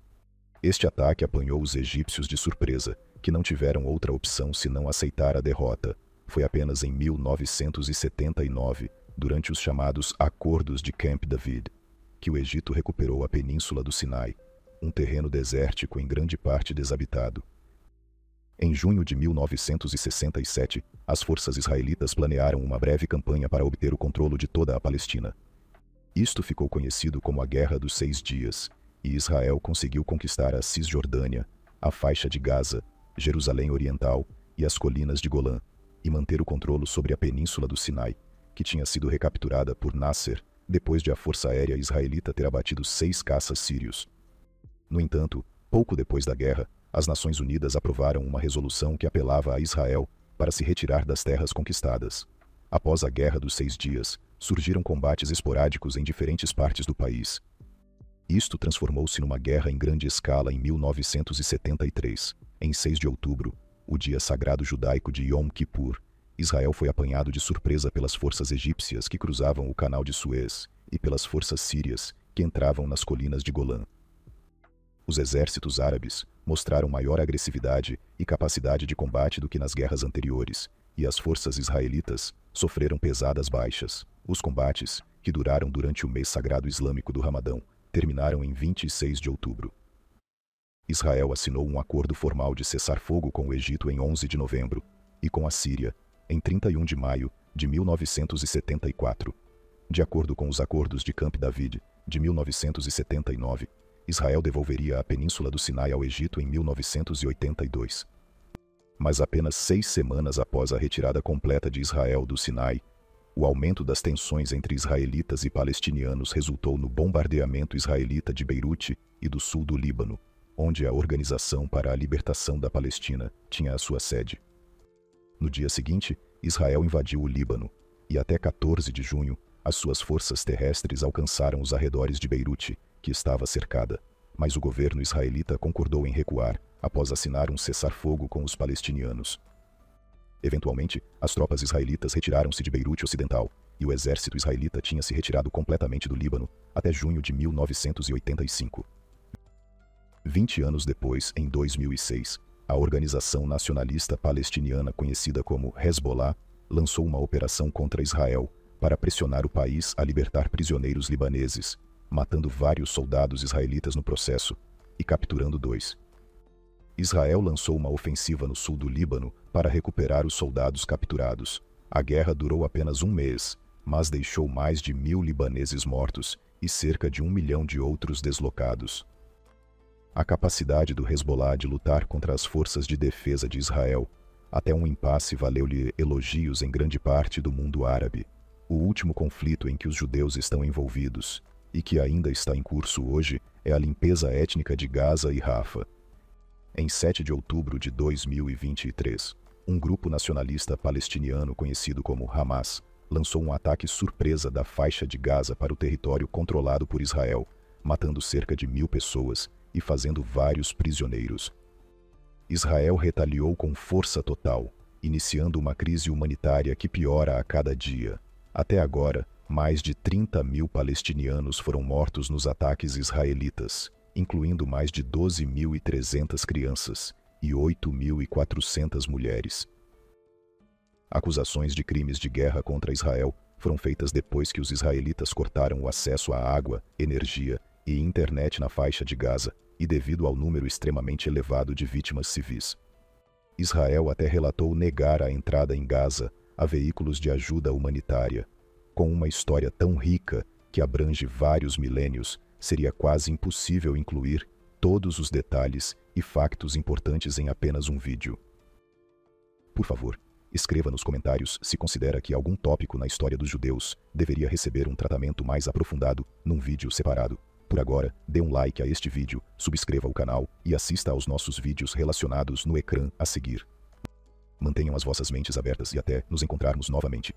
Este ataque apanhou os egípcios de surpresa, que não tiveram outra opção senão aceitar a derrota. Foi apenas em 1979, durante os chamados Acordos de Camp David, que o Egito recuperou a península do Sinai, um terreno desértico em grande parte desabitado. Em junho de 1967, as forças israelitas planearam uma breve campanha para obter o controle de toda a Palestina. Isto ficou conhecido como a Guerra dos 6 Dias, e Israel conseguiu conquistar a Cisjordânia, a faixa de Gaza, Jerusalém Oriental e as colinas de Golã, e manter o controle sobre a península do Sinai, que tinha sido recapturada por Nasser depois de a força aérea israelita ter abatido 6 caças sírios. No entanto, pouco depois da guerra, as Nações Unidas aprovaram uma resolução que apelava a Israel para se retirar das terras conquistadas. Após a Guerra dos 6 Dias, surgiram combates esporádicos em diferentes partes do país. Isto transformou-se numa guerra em grande escala em 1973. Em 6 de outubro, o dia sagrado judaico de Yom Kippur, Israel foi apanhado de surpresa pelas forças egípcias que cruzavam o Canal de Suez e pelas forças sírias que entravam nas colinas de Golã. Os exércitos árabes mostraram maior agressividade e capacidade de combate do que nas guerras anteriores, e as forças israelitas sofreram pesadas baixas. Os combates, que duraram durante o mês sagrado islâmico do Ramadão, terminaram em 26 de outubro. Israel assinou um acordo formal de cessar-fogo com o Egito em 11 de novembro e com a Síria em 31 de maio de 1974. De acordo com os acordos de Camp David de 1979, Israel devolveria a península do Sinai ao Egito em 1982. Mas apenas 6 semanas após a retirada completa de Israel do Sinai, o aumento das tensões entre israelitas e palestinianos resultou no bombardeamento israelita de Beirute e do sul do Líbano, onde a Organização para a Libertação da Palestina tinha a sua sede. No dia seguinte, Israel invadiu o Líbano, e até 14 de junho, as suas forças terrestres alcançaram os arredores de Beirute, que estava cercada, mas o governo israelita concordou em recuar após assinar um cessar-fogo com os palestinianos. Eventualmente, as tropas israelitas retiraram-se de Beirute Ocidental, e o exército israelita tinha se retirado completamente do Líbano até junho de 1985. 20 anos depois, em 2006, a organização nacionalista palestiniana conhecida como Hezbollah lançou uma operação contra Israel para pressionar o país a libertar prisioneiros libaneses, matando vários soldados israelitas no processo e capturando 2. Israel lançou uma ofensiva no sul do Líbano para recuperar os soldados capturados. A guerra durou apenas um mês, mas deixou mais de 1.000 libaneses mortos e cerca de 1 milhão de outros deslocados. A capacidade do Hezbollah de lutar contra as forças de defesa de Israel, até um impasse, valeu-lhe elogios em grande parte do mundo árabe. O último conflito em que os judeus estão envolvidos, e que ainda está em curso hoje, é a limpeza étnica de Gaza e Rafa. Em 7 de outubro de 2023, um grupo nacionalista palestiniano conhecido como Hamas lançou um ataque surpresa da faixa de Gaza para o território controlado por Israel, matando cerca de 1.000 pessoas e fazendo vários prisioneiros. Israel retaliou com força total, iniciando uma crise humanitária que piora a cada dia. Até agora, mais de 30.000 palestinianos foram mortos nos ataques israelitas, incluindo mais de 12.300 crianças e 8.400 mulheres. Acusações de crimes de guerra contra Israel foram feitas depois que os israelitas cortaram o acesso à água, energia e internet na faixa de Gaza, e devido ao número extremamente elevado de vítimas civis. Israel até relatou negar a entrada em Gaza a veículos de ajuda humanitária. Com uma história tão rica, que abrange vários milênios, seria quase impossível incluir todos os detalhes e factos importantes em apenas um vídeo. Por favor, escreva nos comentários se considera que algum tópico na história dos judeus deveria receber um tratamento mais aprofundado num vídeo separado. Por agora, dê um like a este vídeo, subscreva o canal e assista aos nossos vídeos relacionados no ecrã a seguir. Mantenham as vossas mentes abertas e até nos encontrarmos novamente.